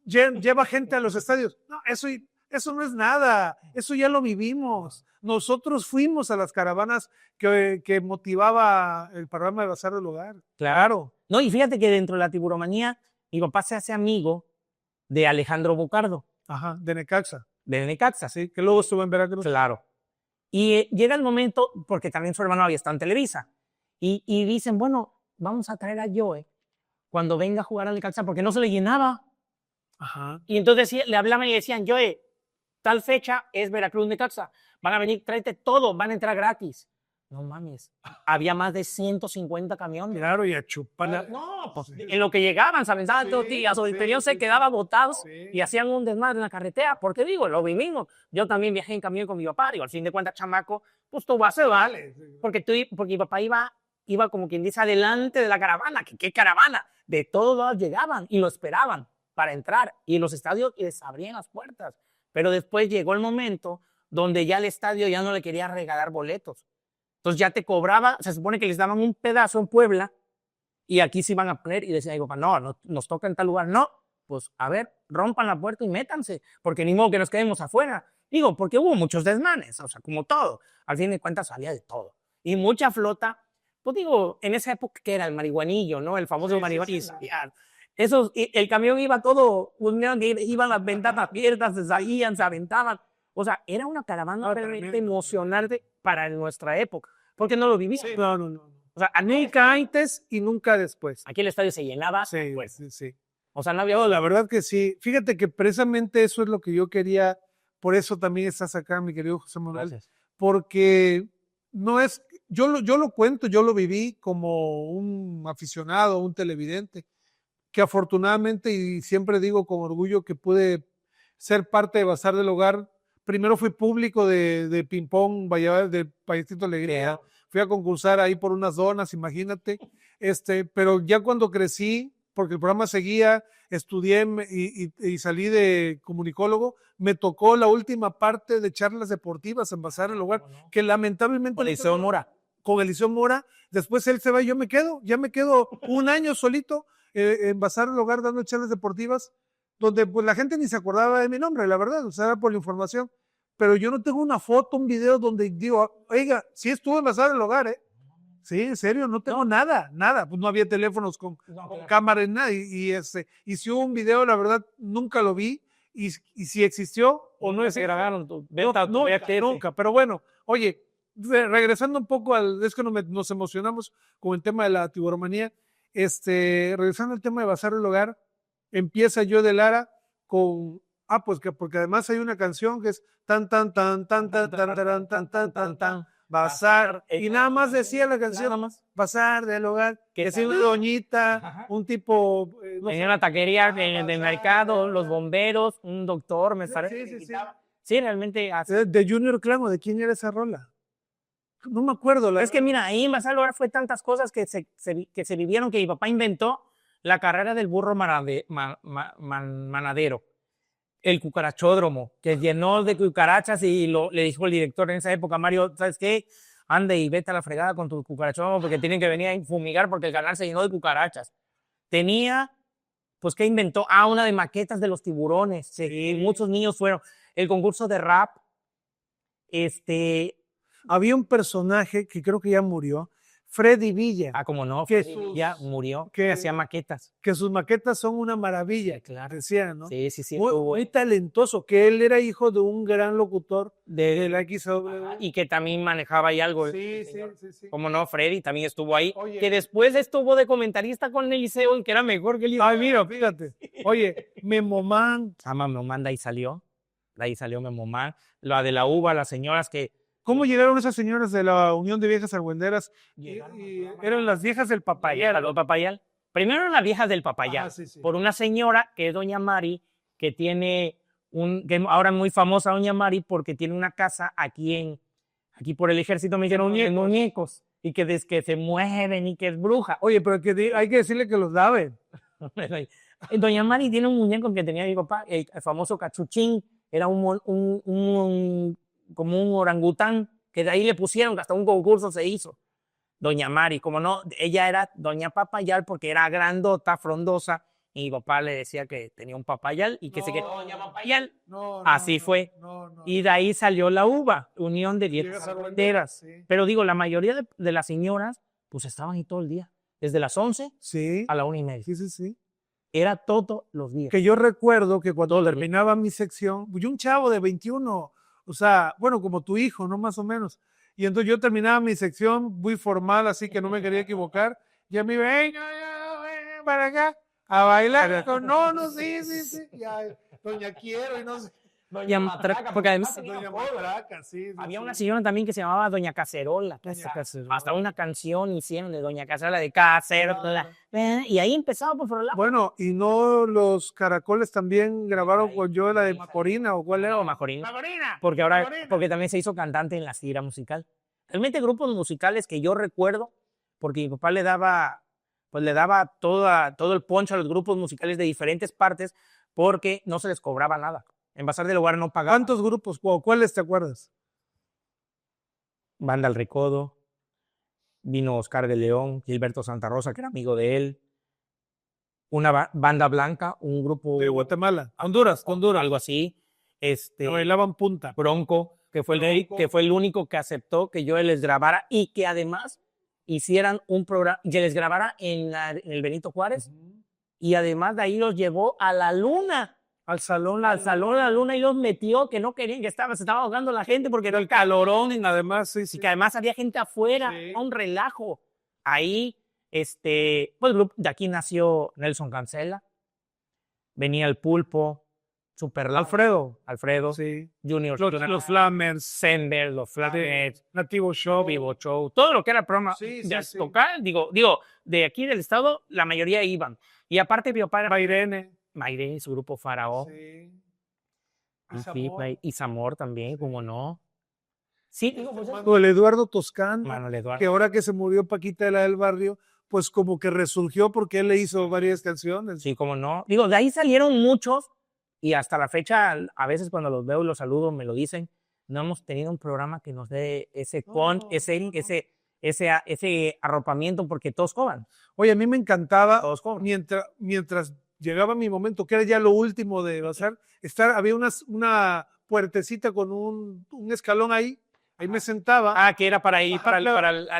[SPEAKER 1] lleva gente a los estadios. No, eso no es nada, eso ya lo vivimos. Nosotros fuimos a las caravanas que motivaba el programa de Bazar del Hogar.
[SPEAKER 2] Claro. No, y fíjate que dentro de la tiburomanía, mi papá se hace amigo de Alejandro Bocardo,
[SPEAKER 1] Ajá, de Necaxa.
[SPEAKER 2] de Necaxa.
[SPEAKER 1] Sí, que luego estuvo en Veracruz.
[SPEAKER 2] Claro. Y llega el momento, porque también su hermano había estado en Televisa, y dicen, bueno, vamos a traer a Joe cuando venga a jugar al Necaxa, porque no se le llenaba.
[SPEAKER 1] Ajá.
[SPEAKER 2] Y entonces le hablaban y decían, Joe, tal fecha es Veracruz Necaxa, van a venir, tráete todo, van a entrar gratis. No mames, había más de 150 camiones.
[SPEAKER 1] Claro, y a chupar.
[SPEAKER 2] No, pues en lo que llegaban, ¿saben? Y a su interior se quedaba botados y hacían un desmadre en la carretera. Porque digo, lo vivimos. Yo también viajé en camión con mi papá. Digo, al fin de cuentas, chamaco, pues tú vas a vale. Porque mi papá iba como quien dice adelante de la caravana. ¿Qué caravana? De todos lados llegaban y lo esperaban para entrar. Y en los estadios les abrían las puertas. Pero después llegó el momento donde ya el estadio ya no le quería regalar boletos. Entonces ya te cobraba, se supone que les daban un pedazo en Puebla y aquí se iban a poner y decían, digo, no, nos toca en tal lugar. No, pues a ver, rompan la puerta y métanse, porque ni modo que nos quedemos afuera. Digo, porque hubo muchos desmanes, o sea, como todo. Al fin de cuentas salía de todo. Y mucha flota, pues digo, en esa época que era el marihuanillo, ¿no? El famoso marihuanillo. El camión iba todo, iban las ventanas abiertas, se salían, se aventaban. O sea, era una caravana realmente emocionante para nuestra época, porque no lo viviste.
[SPEAKER 1] Sí, no.
[SPEAKER 2] O sea,
[SPEAKER 1] nunca antes y nunca después.
[SPEAKER 2] Aquí el estadio se llenaba.
[SPEAKER 1] Sí,
[SPEAKER 2] pues.
[SPEAKER 1] sí.
[SPEAKER 2] O sea, no había...
[SPEAKER 1] No, la verdad que sí. Fíjate que precisamente eso es lo que yo quería, por eso también estás acá, mi querido José Manuel.
[SPEAKER 2] Gracias.
[SPEAKER 1] Porque no es, yo lo cuento, yo lo viví como un aficionado, un televidente, que afortunadamente, y siempre digo con orgullo que pude ser parte de Bazar del Hogar. Primero fui público de ping-pong, de Payasito Alegría. Fui a concursar ahí por unas donas, imagínate. Pero ya cuando crecí, porque el programa seguía, estudié y salí de comunicólogo, me tocó la última parte de charlas deportivas en Bazar del Hogar, que lamentablemente...
[SPEAKER 2] Con Eliseo Mora.
[SPEAKER 1] Con Eliseo Mora. Después él se va y yo me quedo un año solito en Bazar del Hogar dando charlas deportivas, donde pues la gente ni se acordaba de mi nombre, la verdad, o sea, era por la información. Pero yo no tengo una foto, un video donde digo, oiga, sí estuve en Bazar del Hogar, Sí, en serio, no tengo nada. Pues no había teléfonos con cámara en nada. Y si hubo un video, la verdad, nunca lo vi. Y si existió o no
[SPEAKER 2] se grabaron.
[SPEAKER 1] Nunca. Pero bueno, oye, regresando un poco es que nos emocionamos con el tema de la tiburomanía. Regresando al tema de Bazar del Hogar, empieza Yo de Lara con, pues porque además hay una canción que es tan Bazar, y nada más decía la canción, Bazar del Hogar, que es una doñita, un tipo...
[SPEAKER 2] tenía una taquería de mercado, los bomberos, un doctor, me parece. Sí, realmente...
[SPEAKER 1] ¿De Junior Clan o de quién era esa rola? No me acuerdo.
[SPEAKER 2] Es que mira, ahí en Bazar del Hogar fue tantas cosas que se vivieron que mi papá inventó la carrera del burro manadero. El cucarachódromo, que llenó de cucarachas y le dijo el director en esa época, Mario, ¿sabes qué? Ande y vete a la fregada con tu cucarachódromo porque tienen que venir a fumigar porque el canal se llenó de cucarachas. Tenía, pues, ¿qué inventó? Una de maquetas de los tiburones. Sí. Muchos niños fueron. El concurso de rap.
[SPEAKER 1] Había un personaje que creo que ya murió, Freddy Villa.
[SPEAKER 2] Como no, Freddy Villa murió, que hacía maquetas.
[SPEAKER 1] Que sus maquetas son una maravilla,
[SPEAKER 2] claro.
[SPEAKER 1] Decían, ¿no?
[SPEAKER 2] Sí.
[SPEAKER 1] Muy talentoso, que él era hijo de un gran locutor de la XW.
[SPEAKER 2] Y que también manejaba ahí algo.
[SPEAKER 1] Sí.
[SPEAKER 2] Como no, Freddy también estuvo ahí. Oye, que después estuvo de comentarista con Eliseo, que era mejor que Eliseo.
[SPEAKER 1] Ay, mira, fíjate. Oye, Memomán.
[SPEAKER 2] Memomán, de ahí salió Memomán. La de la uva, las señoras que...
[SPEAKER 1] ¿Cómo llegaron esas señoras de la Unión de Viejas Argüenderas? Eran las viejas del Papayal.
[SPEAKER 2] Papayal. Primero las viejas del Papayal,
[SPEAKER 1] Sí, sí.
[SPEAKER 2] por una señora que es doña Mari, que tiene que ahora es muy famosa doña Mari porque tiene una casa aquí por el ejército me dijeron muñecos y que desde que se mueven y que es bruja.
[SPEAKER 1] Oye, pero hay que decirle que los laven.
[SPEAKER 2] Doña Mari tiene un muñeco que tenía mi papá, el famoso cachuchín, era como un orangután, que de ahí le pusieron, que hasta un concurso se hizo. Doña Mari, como no, ella era doña Papayal porque era grandota, frondosa, y mi papá le decía que tenía un papayal y que se quedó doña Papayal. Así fue. Y de ahí salió la UVA, Unión de Dietas Argüenderas. Sí. Pero digo, la mayoría de las señoras, pues estaban ahí todo el día, desde las 11 a la 1:30.
[SPEAKER 1] Sí, sí, sí.
[SPEAKER 2] Era todos los días.
[SPEAKER 1] Que yo recuerdo que cuando terminaba mi sección, yo un chavo de 21, o sea, bueno, como tu hijo, ¿no? Más o menos. Y entonces yo terminaba mi sección muy formal, así que no me quería equivocar. Y a mí, ven para acá, a bailar. No, sí. Ya, doña Quiero y no sé.
[SPEAKER 2] Doña Matraca, porque además
[SPEAKER 1] Doña Matraca, sí.
[SPEAKER 2] Había una señora también que se llamaba Doña Cacerola. Hasta una canción hicieron de Doña Cacerola, de Cacerola. Y ahí empezaba por favor.
[SPEAKER 1] Bueno, y no los Caracoles también grabaron con yo la de Macorina, ¿o cuál era?
[SPEAKER 2] Macorina. Porque también se hizo cantante en la gira musical. Realmente grupos musicales que yo recuerdo, porque mi papá le daba todo el poncho a los grupos musicales de diferentes partes, porque no se les cobraba nada. En Bazar del Hogar no pagaba.
[SPEAKER 1] ¿Cuántos grupos? ¿Cuáles te acuerdas?
[SPEAKER 2] Banda El Recodo, vino Oscar de León, Gilberto Santa Rosa, que era amigo de él. Una banda blanca, un grupo
[SPEAKER 1] de Guatemala, Honduras,
[SPEAKER 2] algo así.
[SPEAKER 1] Bailaban punta.
[SPEAKER 2] Bronco, que fue el único que aceptó que yo les grabara y que además hicieran un programa, que les grabara en el Benito Juárez. Y además de ahí los llevó a la Luna. Al salón de la Luna y los metió, que no querían, que se estaba ahogando la gente porque era el calorón.
[SPEAKER 1] Y además,
[SPEAKER 2] y que además había gente afuera, un relajo. Ahí, pues de aquí nació Nelson Cancela, venía el Pulpo, Alfredo,
[SPEAKER 1] sí.
[SPEAKER 2] Junior,
[SPEAKER 1] los Flamers,
[SPEAKER 2] Sender, los Flamers,
[SPEAKER 1] Nativo Show,
[SPEAKER 2] Vivo Show, todo lo que era el programa tocar, digo, de aquí del estado, la mayoría iban. Y aparte, mi papá era Mairene, su grupo Faraón. Sí. Y Zamor también, como no. Sí,
[SPEAKER 1] el Eduardo Toscano,
[SPEAKER 2] Eduardo.
[SPEAKER 1] Que ahora que se murió Paquita de la del Barrio, pues como que resurgió porque él le hizo varias canciones.
[SPEAKER 2] Sí, como no. Digo, de ahí salieron muchos y hasta la fecha, a veces cuando los veo y los saludo, me lo dicen. No hemos tenido un programa que nos dé ese ese arropamiento porque todos cobran.
[SPEAKER 1] Oye, a mí me encantaba mientras llegaba mi momento, que era ya lo último de Bazar, había una puertecita con un escalón ahí me sentaba.
[SPEAKER 2] Que era para ir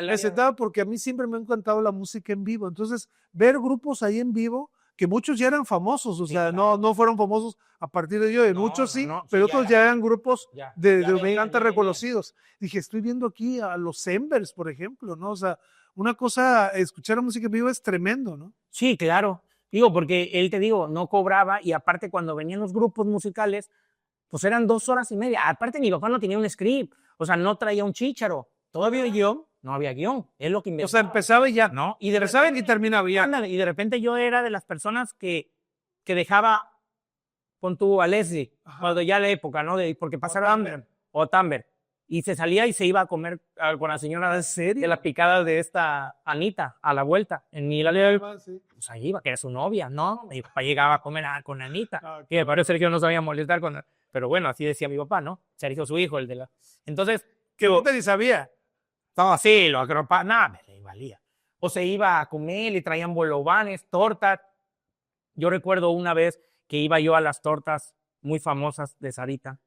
[SPEAKER 1] me sentaba porque a mí siempre me ha encantado la música en vivo, entonces ver grupos ahí en vivo, que muchos ya eran famosos, o sea, claro. no fueron famosos a partir de ello, muchos sí, pero otros ya eran grupos de reconocidos. Dije, estoy viendo aquí a los Embers, por ejemplo, ¿no? O sea, una cosa, escuchar la música en vivo es tremendo, ¿no?
[SPEAKER 2] Sí, claro. Digo, porque él, no cobraba y aparte cuando venían los grupos musicales, pues eran 2 horas y media. Aparte mi papá no tenía un script, o sea, no traía un chícharo. Todavía no había guión. Es lo que inventaba.
[SPEAKER 1] O sea, empezaba y ya.
[SPEAKER 2] ¿No?
[SPEAKER 1] Y y terminaba ya.
[SPEAKER 2] Y de repente yo era de las personas que dejaba con tu a Leslie, cuando ya la época, ¿no? Porque pasaron o Tamber. Y se salía y se iba a comer con la señora de las picadas de esta Anita a la vuelta. En pues ahí iba, que era su novia, ¿no? Mi papá llegaba a comer con Anita. Que me parece que no sabía molestar con él. Pero bueno, así decía mi papá, ¿no? Sergio, su hijo, el de la... Entonces...
[SPEAKER 1] ¿Que usted ni sabía?
[SPEAKER 2] No, sí, lo agropaba. Nada, me le valía. O se iba a comer, le traían bolovanes, tortas. Yo recuerdo una vez que iba yo a las tortas muy famosas de Sarita,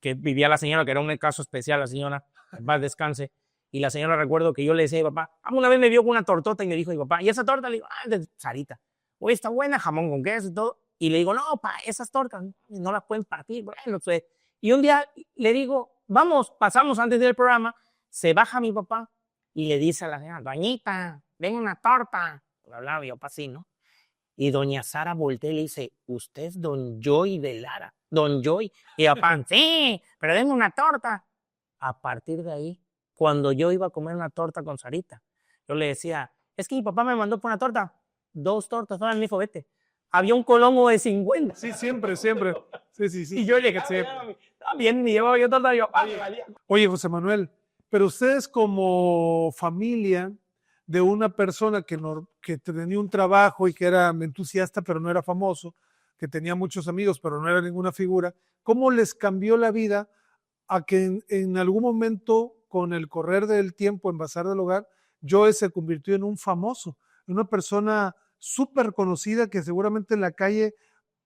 [SPEAKER 2] que vivía la señora, que era un caso especial, la señora, en paz descanse, y la señora recuerdo que yo le decía a mi papá, una vez me vio con una tortota y me dijo mi papá, ¿y esa torta? Le digo, de Sarita. Oye, está buena, jamón con queso y todo. Y le digo, no, esas tortas no las pueden partir. Bueno, pues. Y un día le digo, pasamos antes del programa, se baja mi papá y le dice a la señora, doñita, ven una torta. Hablaba mi papá así, ¿no? Y doña Sara voltea y le dice, usted es don Joy de Lara. Don Joy. Y papá, sí, pero denme una torta. A partir de ahí, cuando yo iba a comer una torta con Sarita, yo le decía, es que mi papá me mandó por una torta. 2 tortas. Ahora me dijo, vete. Había un colombo de 50.
[SPEAKER 1] Sí, siempre. Sí.
[SPEAKER 2] Y yo le dije, también me llevaba yo torta. Yo,
[SPEAKER 1] Oye, José Manuel, pero ustedes como familia de una persona que tenía un trabajo y que era entusiasta, pero no era famoso, que tenía muchos amigos, pero no era ninguna figura, ¿cómo les cambió la vida a que en algún momento, con el correr del tiempo en Bazar del Hogar, Joe se convirtió en un famoso, en una persona súper conocida que seguramente en la calle,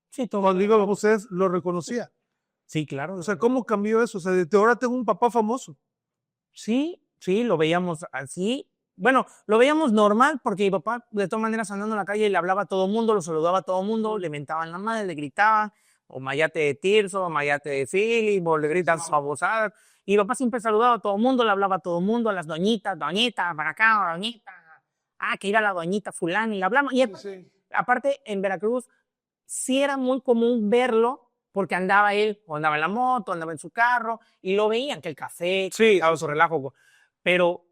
[SPEAKER 2] sí, todo.
[SPEAKER 1] cuando digo a ustedes, lo reconocía?
[SPEAKER 2] Sí, claro.
[SPEAKER 1] O sea, ¿cómo cambió eso? O sea, de ahora tengo un papá famoso.
[SPEAKER 2] Sí, lo veíamos así. Bueno, lo veíamos normal porque mi papá, de todas maneras, andando en la calle, le hablaba a todo mundo, lo saludaba a todo mundo, le mentaban la madre, le gritaban, o mayate de Tirso, o mayate de Philip, o le gritan babosadas. Y mi papá siempre saludaba a todo mundo, le hablaba a todo mundo, a las doñitas, doñita, para acá, doñita. Que ir a la doñita fulana, y le hablamos. Y aparte, en Veracruz, sí era muy común verlo, porque andaba él, o andaba en la moto, andaba en su carro, y lo veían, que el café, daba su relajo. Pero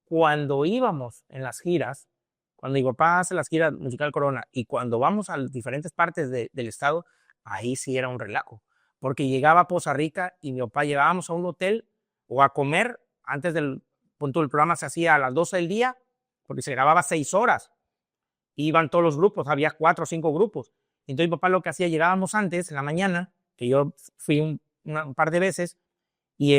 [SPEAKER 2] cuando íbamos en las giras, cuando mi papá hace las giras Musical Corona, y cuando vamos a diferentes partes del estado, ahí sí era un relajo. Porque llegaba a Poza Rica y mi papá llegábamos a un hotel o a comer antes del punto del programa, se hacía a las 12 del día, porque se grababa 6 horas. Iban todos los grupos, había 4 o 5 grupos. Entonces mi papá lo que hacía, llegábamos antes, en la mañana, que yo fui un par de veces, y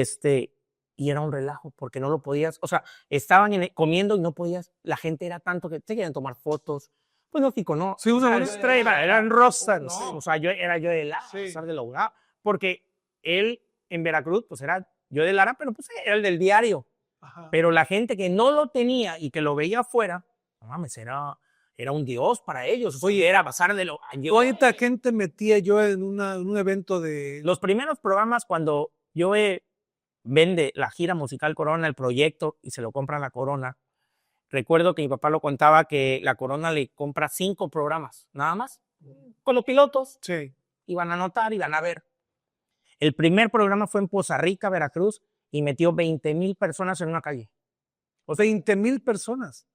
[SPEAKER 2] era un relajo, porque no lo podías, o sea, estaban comiendo y no podías, la gente era tanto que te querían tomar fotos, pues lógico, ¿no?
[SPEAKER 1] Sí, eran rosas.
[SPEAKER 2] No, o sea, era yo de Lara, de la porque él en Veracruz, pues era yo de Lara, pero pues era el del diario. Ajá. Pero la gente que no lo tenía y que lo veía afuera, no mames, era un dios para ellos. Oye, era pasar de lo...
[SPEAKER 1] ¿Cuánta gente metía yo en un evento de...?
[SPEAKER 2] Los primeros programas, cuando yo vende la gira musical Corona, el proyecto, y se lo compra la Corona, recuerdo que mi papá lo contaba que la Corona le compra 5 programas, nada más, con los pilotos.
[SPEAKER 1] Sí.
[SPEAKER 2] Iban a anotar, iban a ver. El primer programa fue en Poza Rica, Veracruz, y metió 20,000 personas en una calle.
[SPEAKER 1] O sea, 20,000 personas.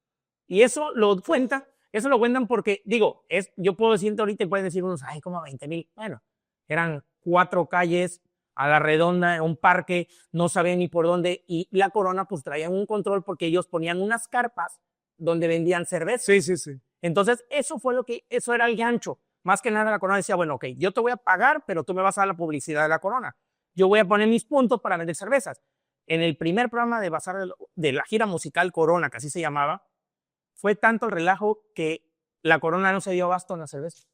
[SPEAKER 2] Y eso lo cuentan porque, digo, yo puedo decirte ahorita y pueden decir unos, ay, como 20,000. Bueno, eran 4 calles a la redonda, un parque, no sabían ni por dónde, y la Corona pues traían un control porque ellos ponían unas carpas donde vendían cerveza.
[SPEAKER 1] Sí.
[SPEAKER 2] Entonces, eso era el gancho. Más que nada la Corona decía, bueno, ok, yo te voy a pagar, pero tú me vas a dar la publicidad de la Corona. Yo voy a poner mis puntos para vender cervezas. En el primer programa de Bazar de la gira musical Corona, que así se llamaba, fue tanto el relajo que la Corona no se dio abasto en la cerveza.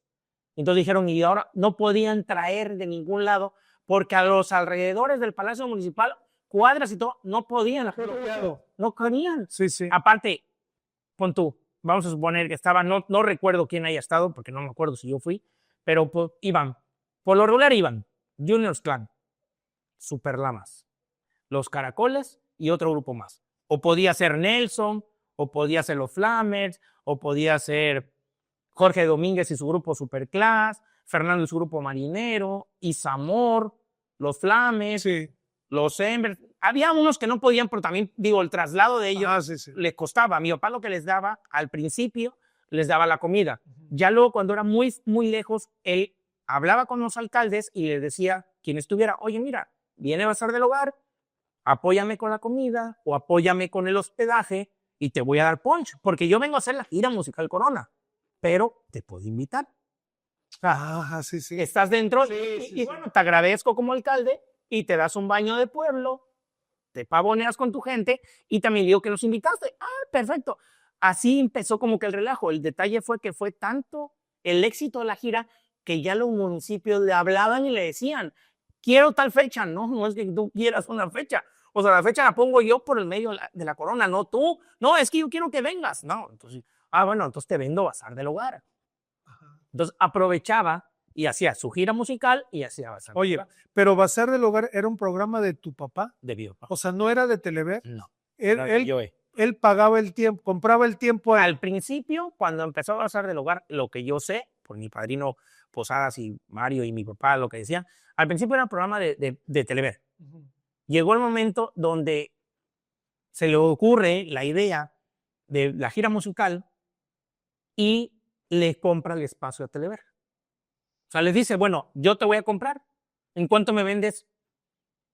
[SPEAKER 2] Entonces dijeron, y ahora no podían traer de ningún lado, porque a los alrededores del Palacio Municipal, cuadras y todo, no podían. No querían.
[SPEAKER 1] Sí.
[SPEAKER 2] Aparte, pon tú, vamos a suponer que estaba, no recuerdo quién haya estado, porque no me acuerdo si yo fui, pero pues, iban, por lo regular iban Juniors Clan, Super Lamas, Los Caracoles y otro grupo más. O podía ser Nelson, o podía ser los Flamers, o podía ser Jorge Domínguez y su grupo Superclass, Fernando y su grupo Marinero, Isamor, los Flames, los Embers. Había unos que no podían, pero también, digo, el traslado de ellos les costaba. A mi papá lo que les daba, al principio, les daba la comida. Ya luego, cuando era muy, muy lejos, él hablaba con los alcaldes y les decía, quien estuviera, oye, mira, viene Bazar del Hogar, apóyame con la comida o apóyame con el hospedaje y te voy a dar punch, porque yo vengo a hacer la gira musical Corona, pero te puedo invitar.
[SPEAKER 1] Sí.
[SPEAKER 2] Estás dentro y bueno, te agradezco como alcalde y te das un baño de pueblo, te pavoneas con tu gente y también digo que nos invitaste. Perfecto. Así empezó como que el relajo. El detalle fue que fue tanto el éxito de la gira que ya los municipios le hablaban y le decían, quiero tal fecha. No es que tú quieras una fecha. O sea, la fecha la pongo yo por el medio de la Corona, no tú. No, es que yo quiero que vengas. No, entonces, bueno, entonces te vendo Bazar del Hogar. Entonces aprovechaba y hacía su gira musical y hacía Bazar del Hogar.
[SPEAKER 1] Oye, pero Bazar del Hogar era un programa de tu papá.
[SPEAKER 2] De mi papá.
[SPEAKER 1] O sea, no era de Telever.
[SPEAKER 2] No.
[SPEAKER 1] Él pagaba el tiempo, compraba el tiempo.
[SPEAKER 2] Al principio, cuando empezó a Bazar del Hogar, lo que yo sé, por mi padrino Posadas y Mario y mi papá, lo que decían, al principio era un programa de Telever. Llegó el momento donde se le ocurre la idea de la gira musical y le compra el espacio a Telever. O sea, les dice, bueno, yo te voy a comprar. ¿En cuánto me vendes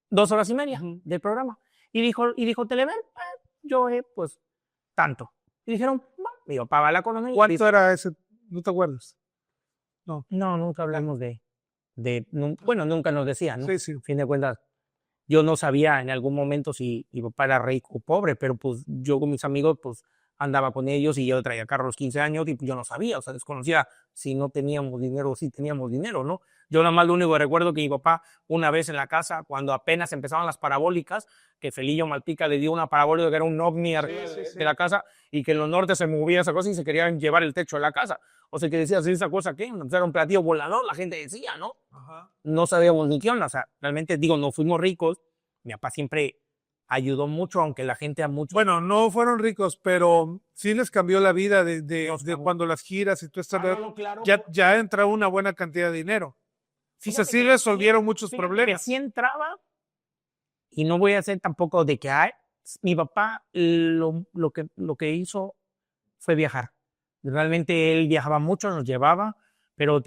[SPEAKER 2] 2 horas y media del programa? Y dijo Telever, yo pues tanto. Y dijeron, mi papá va a la colonia.
[SPEAKER 1] ¿Cuánto era ese? ¿No te acuerdas?
[SPEAKER 2] No, nunca hablamos bueno, nunca nos decía, ¿no?
[SPEAKER 1] Sí, sí.
[SPEAKER 2] A fin de cuentas, yo no sabía en algún momento si mi papá era rico o pobre, pero pues yo con mis amigos, pues andaba con ellos y yo traía carro a los 15 años y pues, yo no sabía, o sea, desconocía si no teníamos dinero o si teníamos dinero, ¿no? Yo nada más lo único que recuerdo que mi papá una vez en la casa, cuando apenas empezaban las parabólicas, que Felillo Malpica le dio una parabólica que era un ovni de la casa y que en los norte se movía esa cosa y se querían llevar el techo de la casa. O sea, que decías, ¿esa cosa qué? Era un platillo volador, la gente decía, ¿no?
[SPEAKER 1] Ajá.
[SPEAKER 2] No sabíamos ni qué onda, o sea, realmente digo, no fuimos ricos, mi papá siempre ayudó mucho, aunque la gente a muchos...
[SPEAKER 1] Bueno, no fueron ricos, pero sí les cambió la vida de cuando las giras y tú estás...
[SPEAKER 2] claro.
[SPEAKER 1] Ya entraba una buena cantidad de dinero. O sea, sí resolvieron muchos problemas.
[SPEAKER 2] Sí entraba, y no voy a hacer tampoco de que mi papá lo que hizo fue viajar. Realmente él viajaba mucho, nos llevaba, pero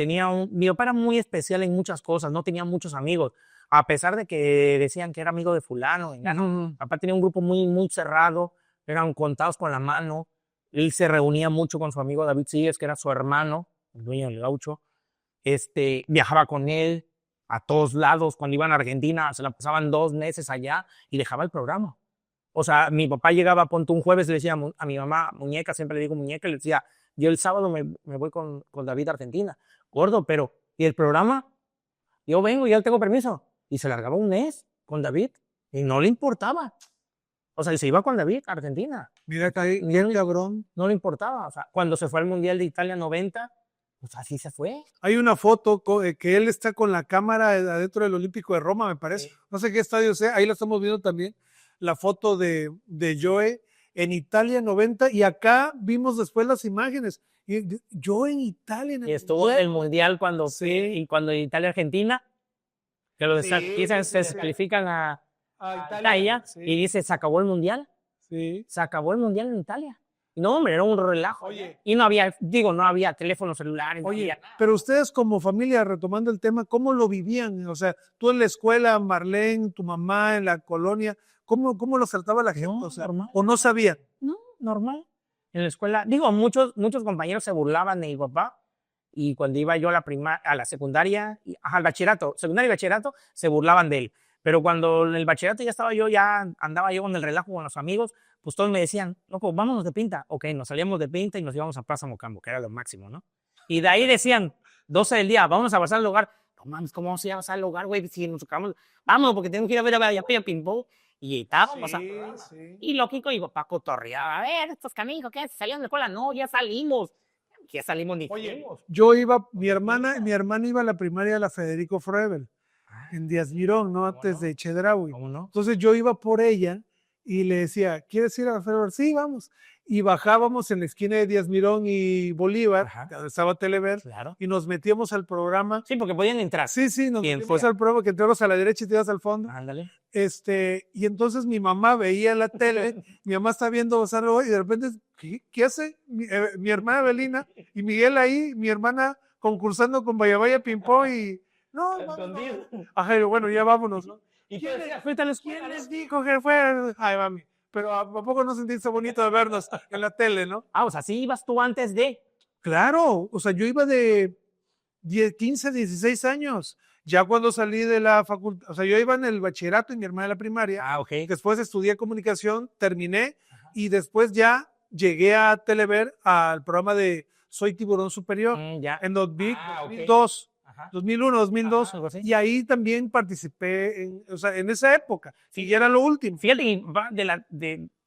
[SPEAKER 2] mi papá era muy especial en muchas cosas, no tenía muchos amigos, a pesar de que decían que era amigo de fulano. Papá tenía un grupo muy, muy cerrado, eran contados con la mano. Él se reunía mucho con su amigo David Sigues, que era su hermano, el dueño del gaucho. Viajaba con él a todos lados. Cuando iban a Argentina, se la pasaban 2 meses allá y dejaba el programa. O sea, mi papá llegaba, ponte un jueves, le decía a mi mamá, muñeca, siempre le digo muñeca, le decía, yo el sábado me voy con David a Argentina. Gordo, pero, ¿y el programa? Yo vengo y ya tengo permiso. Y se largaba un mes con David y no le importaba. O sea, y se iba con David a Argentina.
[SPEAKER 1] Mira, cabrón.
[SPEAKER 2] No le importaba. O sea, cuando se fue al Mundial de Italia 90, pues así se fue.
[SPEAKER 1] Hay una foto que él está con la cámara adentro del Olímpico de Roma, me parece. Sí. No sé qué estadio sea, ahí la estamos viendo también. La foto de Joe en Italia 90 y acá vimos después las imágenes. Yo en Italia.
[SPEAKER 2] Y estuvo en el Mundial cuando y cuando Italia-Argentina, que lo se simplifican a Italia y dice, se acabó el Mundial.
[SPEAKER 1] Sí.
[SPEAKER 2] Se acabó el Mundial en Italia. No, hombre, era un relajo. Oye. Y no había teléfonos celulares.
[SPEAKER 1] Oye, pero ustedes como familia, retomando el tema, ¿cómo lo vivían? O sea, tú en la escuela, Marlene, tu mamá en la colonia, ¿cómo lo trataba la gente?
[SPEAKER 2] No,
[SPEAKER 1] o sea,
[SPEAKER 2] normal.
[SPEAKER 1] ¿O no sabían?
[SPEAKER 2] No, normal. En la escuela, muchos compañeros se burlaban de mi papá y cuando iba yo a la secundaria, al bachillerato, secundaria y bachillerato, se burlaban de él. Pero cuando en el bachillerato ya andaba yo con el relajo con los amigos, pues todos me decían, loco, vámonos de pinta. Ok, nos salíamos de pinta y nos íbamos a Plaza Mocambo, que era lo máximo, ¿no? Y de ahí decían, 12 del día, vámonos a pasar al lugar. No mames, ¿cómo vamos a ir a pasar al lugar, güey? Si nos tocamos, vámonos, porque tenemos que ir a ver a Pinball. Y estábamos, sí. Y lógico, y papá cotorreaba, a ver, estos canijos, ¿qué? ¿Salieron de la escuela? No, ya salimos. Ya salimos ni fuimos.
[SPEAKER 1] Yo iba, mi hermana iba a la primaria de la Federico Froebel, en Díaz Mirón, ¿no? Antes de Chedraui.
[SPEAKER 2] ¿Cómo no?
[SPEAKER 1] Entonces yo iba por ella y le decía, ¿quieres ir a la Froebel? Sí, vamos. Y bajábamos en la esquina de Díaz Mirón y Bolívar, donde estaba Telever,
[SPEAKER 2] claro.
[SPEAKER 1] Y nos metíamos al programa.
[SPEAKER 2] Sí, porque podían entrar.
[SPEAKER 1] Sí, nos metíamos al programa, que entrabas a la derecha y te ibas al fondo.
[SPEAKER 2] Ándale.
[SPEAKER 1] Y entonces mi mamá veía la tele, mi mamá está viendo y de repente, ¿qué hace mi hermana Belina y Miguel ahí, mi hermana concursando con Vaya Pimpó y no. Ajá, bueno, ya vámonos, ¿no?
[SPEAKER 2] ¿Quién
[SPEAKER 1] les dijo que fuera? Ay, mami, pero ¿a poco no sentiste bonito de vernos en la tele, no?
[SPEAKER 2] O sea, sí ibas tú antes de.
[SPEAKER 1] Claro, o sea, yo iba de 15, 16 años. Ya cuando salí de la facultad, o sea, yo iba en el bachillerato y mi hermana en la primaria.
[SPEAKER 2] Ok.
[SPEAKER 1] Después estudié comunicación, terminé y después ya llegué a Telever al programa de Soy Tiburón Superior en 2002, 2001, 2002. Y ahí también participé en esa época. Sí, ya era lo último.
[SPEAKER 2] Fíjate que va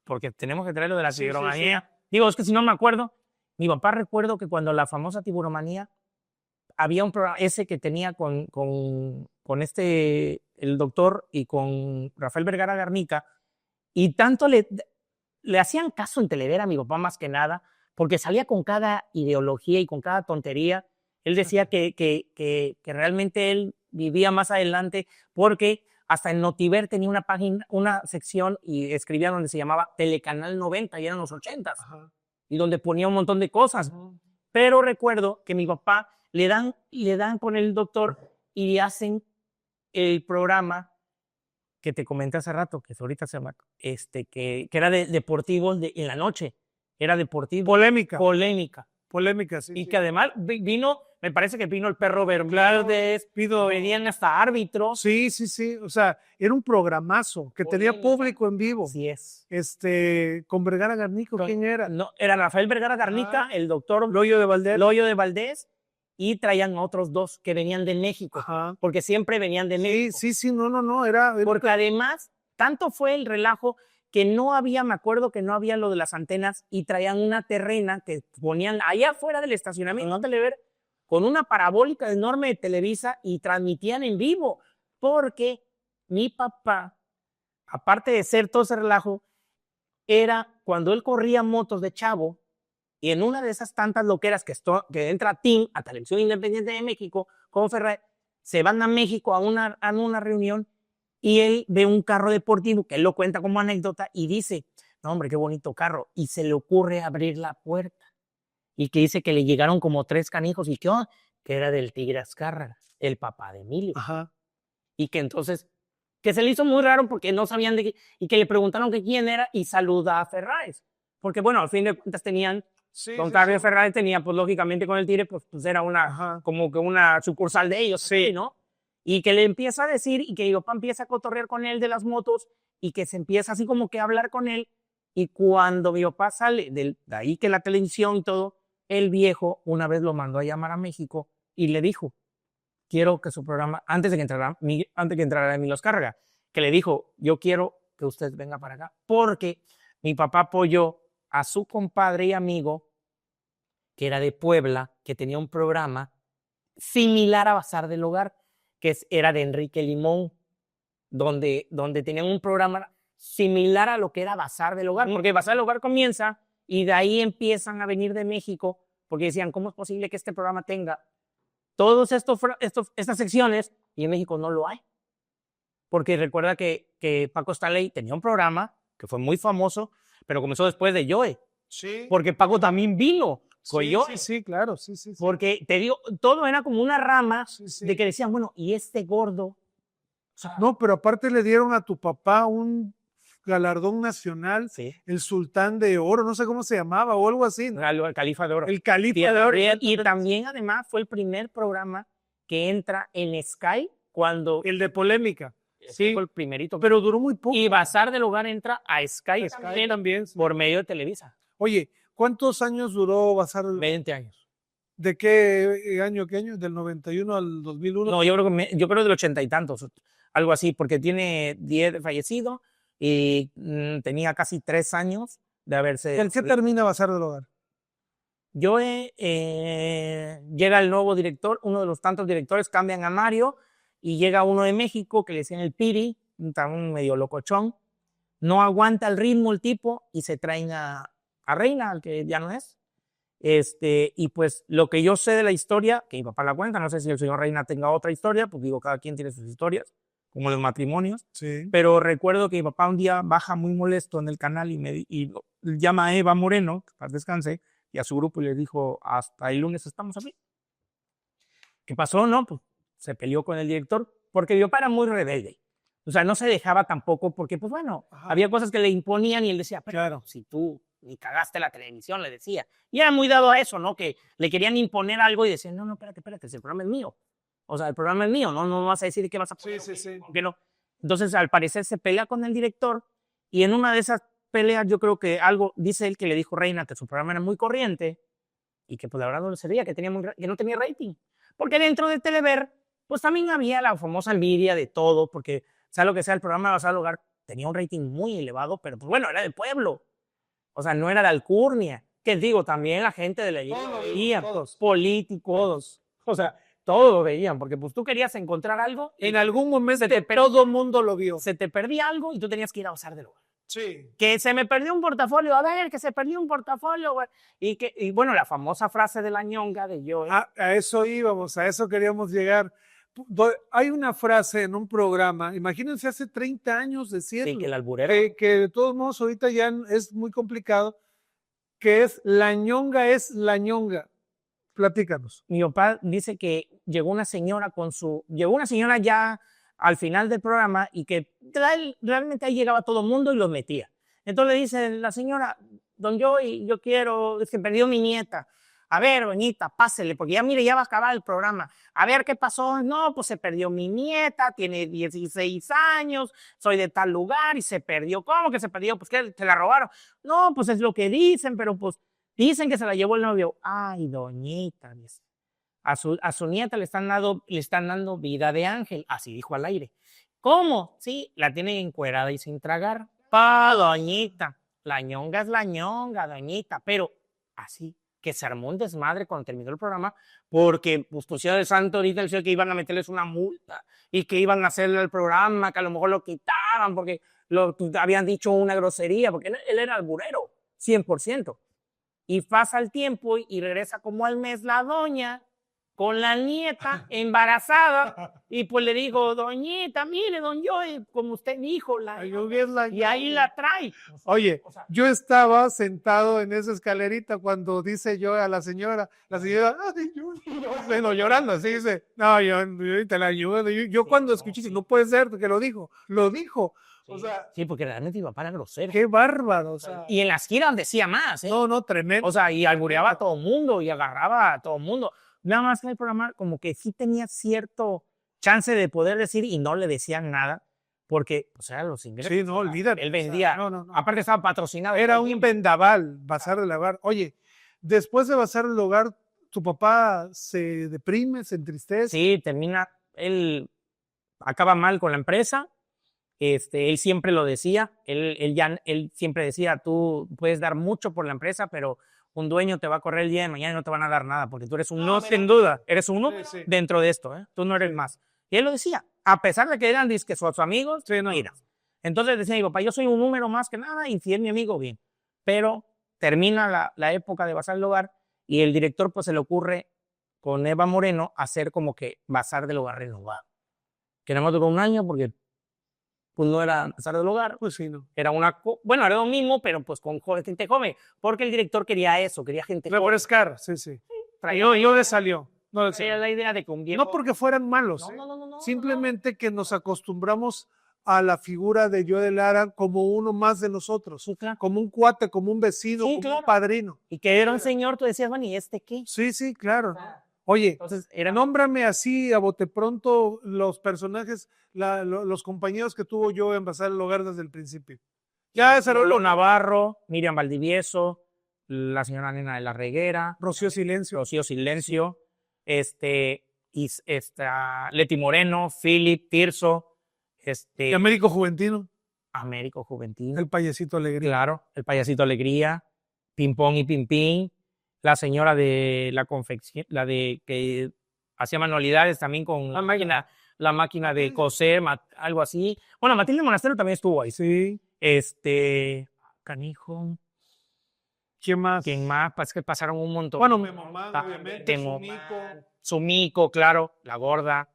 [SPEAKER 2] porque tenemos que traerlo de la tiburomanía. Sí. Digo, es que si no me acuerdo, mi papá recuerdo que cuando la famosa tiburomanía había un programa ese que tenía con el doctor y con Rafael Vergara Garnica, y tanto le hacían caso en Telever a mi papá más que nada, porque salía con cada ideología y con cada tontería. Él decía que realmente él vivía más adelante, porque hasta en Notiver tenía una página, una sección, y escribía donde se llamaba Telecanal 90, y eran los 80s, y donde ponía un montón de cosas. Pero recuerdo que mi papá le dan con el doctor y hacen el programa que te comenté hace rato, que ahorita se llama, que era de deportivos en la noche. Era deportivo.
[SPEAKER 1] Polémica.
[SPEAKER 2] Polémica,
[SPEAKER 1] sí.
[SPEAKER 2] Y que además vino, me parece que vino el perro Bermúdez, venían hasta árbitros.
[SPEAKER 1] Sí. O sea, era un programazo que tenía público en vivo.
[SPEAKER 2] Así es.
[SPEAKER 1] Con Vergara Garnico, ¿quién era?
[SPEAKER 2] No, era Rafael Vergara Garnica, el doctor
[SPEAKER 1] Loyo de Valdés.
[SPEAKER 2] Y traían otros dos que venían de México.
[SPEAKER 1] Ajá.
[SPEAKER 2] Porque siempre venían de México.
[SPEAKER 1] Sí, no, era...
[SPEAKER 2] Porque además, tanto fue el relajo que no había, me acuerdo que no había lo de las antenas y traían una terrena que ponían allá afuera del estacionamiento, con una parabólica enorme de Televisa y transmitían en vivo, porque mi papá, aparte de ser todo ese relajo, era cuando él corría motos de chavo y en una de esas tantas loqueras que entra TIM, a Televisión Independiente de México, con Ferrer, se van a México a una reunión y él ve un carro deportivo, que él lo cuenta como anécdota, y dice, no hombre, qué bonito carro, y se le ocurre abrir la puerta, y que dice que le llegaron como 3 canijos, y que era del Tigre Azcárraga, el papá de Emilio.
[SPEAKER 1] Ajá.
[SPEAKER 2] Y que entonces, que se le hizo muy raro porque no sabían de qué, y que le preguntaron que quién era, y saluda a Ferraes, porque bueno, al fin de cuentas tenían, don Carlos Ferraes tenía, pues lógicamente con el Tigre, pues era como que una sucursal de ellos, ¿no? Y que le empieza a decir, y que mi papá empieza a cotorrear con él de las motos, y que se empieza así como que a hablar con él, y cuando mi papá sale de ahí que la televisión y todo, el viejo una vez lo mandó a llamar a México, y le dijo, quiero que su programa, antes de que entrara Emilio Azcárraga, que le dijo, yo quiero que usted venga para acá, porque mi papá apoyó a su compadre y amigo, que era de Puebla, que tenía un programa similar a Bazar del Hogar, que era de Enrique Limón, donde tenían un programa similar a lo que era Bazar del Hogar, porque Bazar del Hogar comienza y de ahí empiezan a venir de México, porque decían, ¿cómo es posible que este programa tenga todas estas secciones y en México no lo hay? Porque recuerda que Paco Stanley tenía un programa que fue muy famoso, pero comenzó después de Joe.
[SPEAKER 1] Sí.
[SPEAKER 2] Porque Paco también vino.
[SPEAKER 1] Sí, claro.
[SPEAKER 2] Porque te digo, todo era como una rama de que decían, bueno, ¿y este gordo?
[SPEAKER 1] O sea, no, pero aparte le dieron a tu papá un galardón nacional, el Sultán de Oro, no sé cómo se llamaba, o algo así.
[SPEAKER 2] El Califa de Oro.
[SPEAKER 1] El Califa de Oro.
[SPEAKER 2] Y también, además, fue el primer programa que entra en Sky cuando...
[SPEAKER 1] El de Polémica.
[SPEAKER 2] Sí, fue el primerito.
[SPEAKER 1] Pero duró muy poco.
[SPEAKER 2] Y Bazar del Hogar entra a Sky,
[SPEAKER 1] también.
[SPEAKER 2] Por medio de Televisa.
[SPEAKER 1] Oye, ¿cuántos años duró Bazar del Hogar?
[SPEAKER 2] 20 años.
[SPEAKER 1] ¿De qué año? ¿Del 91 al 2001?
[SPEAKER 2] No, yo creo del 80 y tantos, algo así, porque tiene 10 de fallecido y tenía casi 3 años de haberse...
[SPEAKER 1] ¿En qué termina Bazar del Hogar?
[SPEAKER 2] Llega el nuevo director, uno de los tantos directores, cambian a Mario, y llega uno de México que le decían el Piri, un medio locochón, no aguanta el ritmo el tipo y se traen a Reina, al que ya no es. Y pues lo que yo sé de la historia, que mi papá la cuenta, no sé si el señor Reina tenga otra historia, pues digo, cada quien tiene sus historias, como los matrimonios, pero recuerdo que mi papá un día baja muy molesto en el canal y llama a Eva Moreno, que paz descanse, y a su grupo y le dijo, hasta el lunes estamos aquí. ¿Qué pasó? No, pues se peleó con el director, porque mi papá era muy rebelde. O sea, no se dejaba tampoco, porque pues bueno, había cosas que le imponían y él decía, pero claro, si tú ni cagaste la televisión, le decía. Y era muy dado a eso, ¿no? Que le querían imponer algo y decían, no, espérate, el programa es mío. O sea, el programa es mío, no vas a decir qué vas a poner. Sí. ¿Por qué no? Entonces, al parecer, se pelea con el director y en una de esas peleas, yo creo que dice él que le dijo Reina que su programa era muy corriente y que pues la verdad no le servía, que no tenía rating. Porque dentro de Telever, pues también había la famosa envidia de todo, porque sea lo que sea, el programa de Bazar del Hogar tenía un rating muy elevado, pero pues bueno, era del pueblo. O sea, no era de alcurnia. Que digo, también la gente de la iglesia veía, todos, políticos, o sea, todos lo veían, porque pues tú querías encontrar algo.
[SPEAKER 1] En algún momento todo el mundo lo vio.
[SPEAKER 2] Se te perdía algo y tú tenías que ir a Bazar del Hogar.
[SPEAKER 1] Sí.
[SPEAKER 2] Que se me perdió un portafolio, a ver, que se perdió un portafolio. Y bueno, la famosa frase de la ñonga de yo.
[SPEAKER 1] A eso íbamos, a eso queríamos llegar. Hay una frase en un programa, imagínense hace 30 años decirlo.
[SPEAKER 2] Sí, que el alburero.
[SPEAKER 1] Que de todos modos ahorita ya es muy complicado, que es la ñonga es la ñonga. Platícanos.
[SPEAKER 2] Mi papá dice que llegó una señora ya al final del programa y que realmente ahí llegaba todo el mundo y los metía. Entonces le dice la señora, don Joey, es que perdió mi nieta. A ver, doñita, pásele, porque ya mire, ya va a acabar el programa. A ver qué pasó. No, pues se perdió mi nieta, tiene 16 años, soy de tal lugar y se perdió. ¿Cómo que se perdió? Pues que se la robaron. No, pues es lo que dicen, pero pues dicen que se la llevó el novio. Ay, doñita, dice. A su nieta le están dando vida de ángel, así dijo al aire. ¿Cómo? Sí, la tienen encuerada y sin tragar. Doñita, la ñonga es la ñonga, doñita, pero así que se armó un desmadre cuando terminó el programa, porque pues pusieron el santo ahorita el cielo que iban a meterles una multa y que iban a hacerle el programa, que a lo mejor lo quitaban porque habían dicho una grosería, porque él era alburero, 100%. Y pasa el tiempo y regresa como al mes la doña con la nieta embarazada y pues le digo, doñita, mire, don Joey, como usted dijo, y ahí la trae.
[SPEAKER 1] Oye, yo estaba sentado en esa escalerita cuando dice yo a la señora, ay, bueno, llorando, así dice, no, yo te la ayudo. Yo cuando escuché, no puede ser que lo dijo. O sea,
[SPEAKER 2] sí, porque realmente mi papá era grosero.
[SPEAKER 1] Qué bárbaro. O sea,
[SPEAKER 2] y en las giras decía más, ¿eh?
[SPEAKER 1] No, tremendo.
[SPEAKER 2] O sea, y albureaba a todo el mundo y agarraba a todo el mundo. Nada más que en el programa como que sí tenía cierto chance de poder decir y no le decían nada porque, o sea, los ingresos.
[SPEAKER 1] Sí, no, olvídate.
[SPEAKER 2] Él vendía.
[SPEAKER 1] No.
[SPEAKER 2] Aparte estaba patrocinado.
[SPEAKER 1] Era un vendaval, Bazar del Hogar. Oye, después de Bazar del Hogar, ¿tu papá se deprime, se entristece?
[SPEAKER 2] Sí, él acaba mal con la empresa. Él siempre lo decía, él siempre decía, tú puedes dar mucho por la empresa, pero un dueño te va a correr el día de mañana y no te van a dar nada, porque tú eres uno, sin duda, eres uno dentro de esto, ¿eh? Tú no eres más. Y él lo decía, a pesar de que eran disque sus amigos, mira. Entonces decía mi papá, yo soy un número más que nada y si es mi amigo, bien. Pero termina la época de Bazar del Hogar y el director pues se le ocurre con Eva Moreno hacer como que Bazar del Hogar renovado. Que nada más duró un año porque pues no era Bazar del Hogar,
[SPEAKER 1] pues sí, no.
[SPEAKER 2] Era era lo mismo, pero pues con gente joven, porque el director quería eso, quería gente joven.
[SPEAKER 1] Refrescar, sí. Yo le salió. No,
[SPEAKER 2] era la idea de que un viejo...
[SPEAKER 1] No porque fueran malos, simplemente que nos acostumbramos a la figura de Joe de Lara como uno más de nosotros,
[SPEAKER 2] sí, claro.
[SPEAKER 1] Como un cuate, como un vecino, como un padrino.
[SPEAKER 2] Y que era un señor, tú decías, bueno, ¿y este qué?
[SPEAKER 1] Sí, claro. Oye, entonces, nómbrame así a bote pronto los personajes, los compañeros que tuvo yo en Bazar del Hogar desde el principio.
[SPEAKER 2] Ya es Lolo Navarro, Miriam Valdivieso, la señora Nena de la Reguera,
[SPEAKER 1] Rocío Silencio,
[SPEAKER 2] Leti Moreno, Philip, Tirso,
[SPEAKER 1] y Américo Juventino.
[SPEAKER 2] Américo Juventino.
[SPEAKER 1] El Payasito Alegría.
[SPEAKER 2] Claro, el Payasito Alegría, Pimpón y Pimpín. La señora de la confección, la de que hacía manualidades también con la máquina de coser, algo así. Bueno, Matilde Monastero también estuvo ahí.
[SPEAKER 1] Sí.
[SPEAKER 2] Canijo.
[SPEAKER 1] ¿Quién más?
[SPEAKER 2] Pues que pasaron un montón.
[SPEAKER 1] Bueno, mi mamá, obviamente.
[SPEAKER 2] Sumico, claro, la gorda.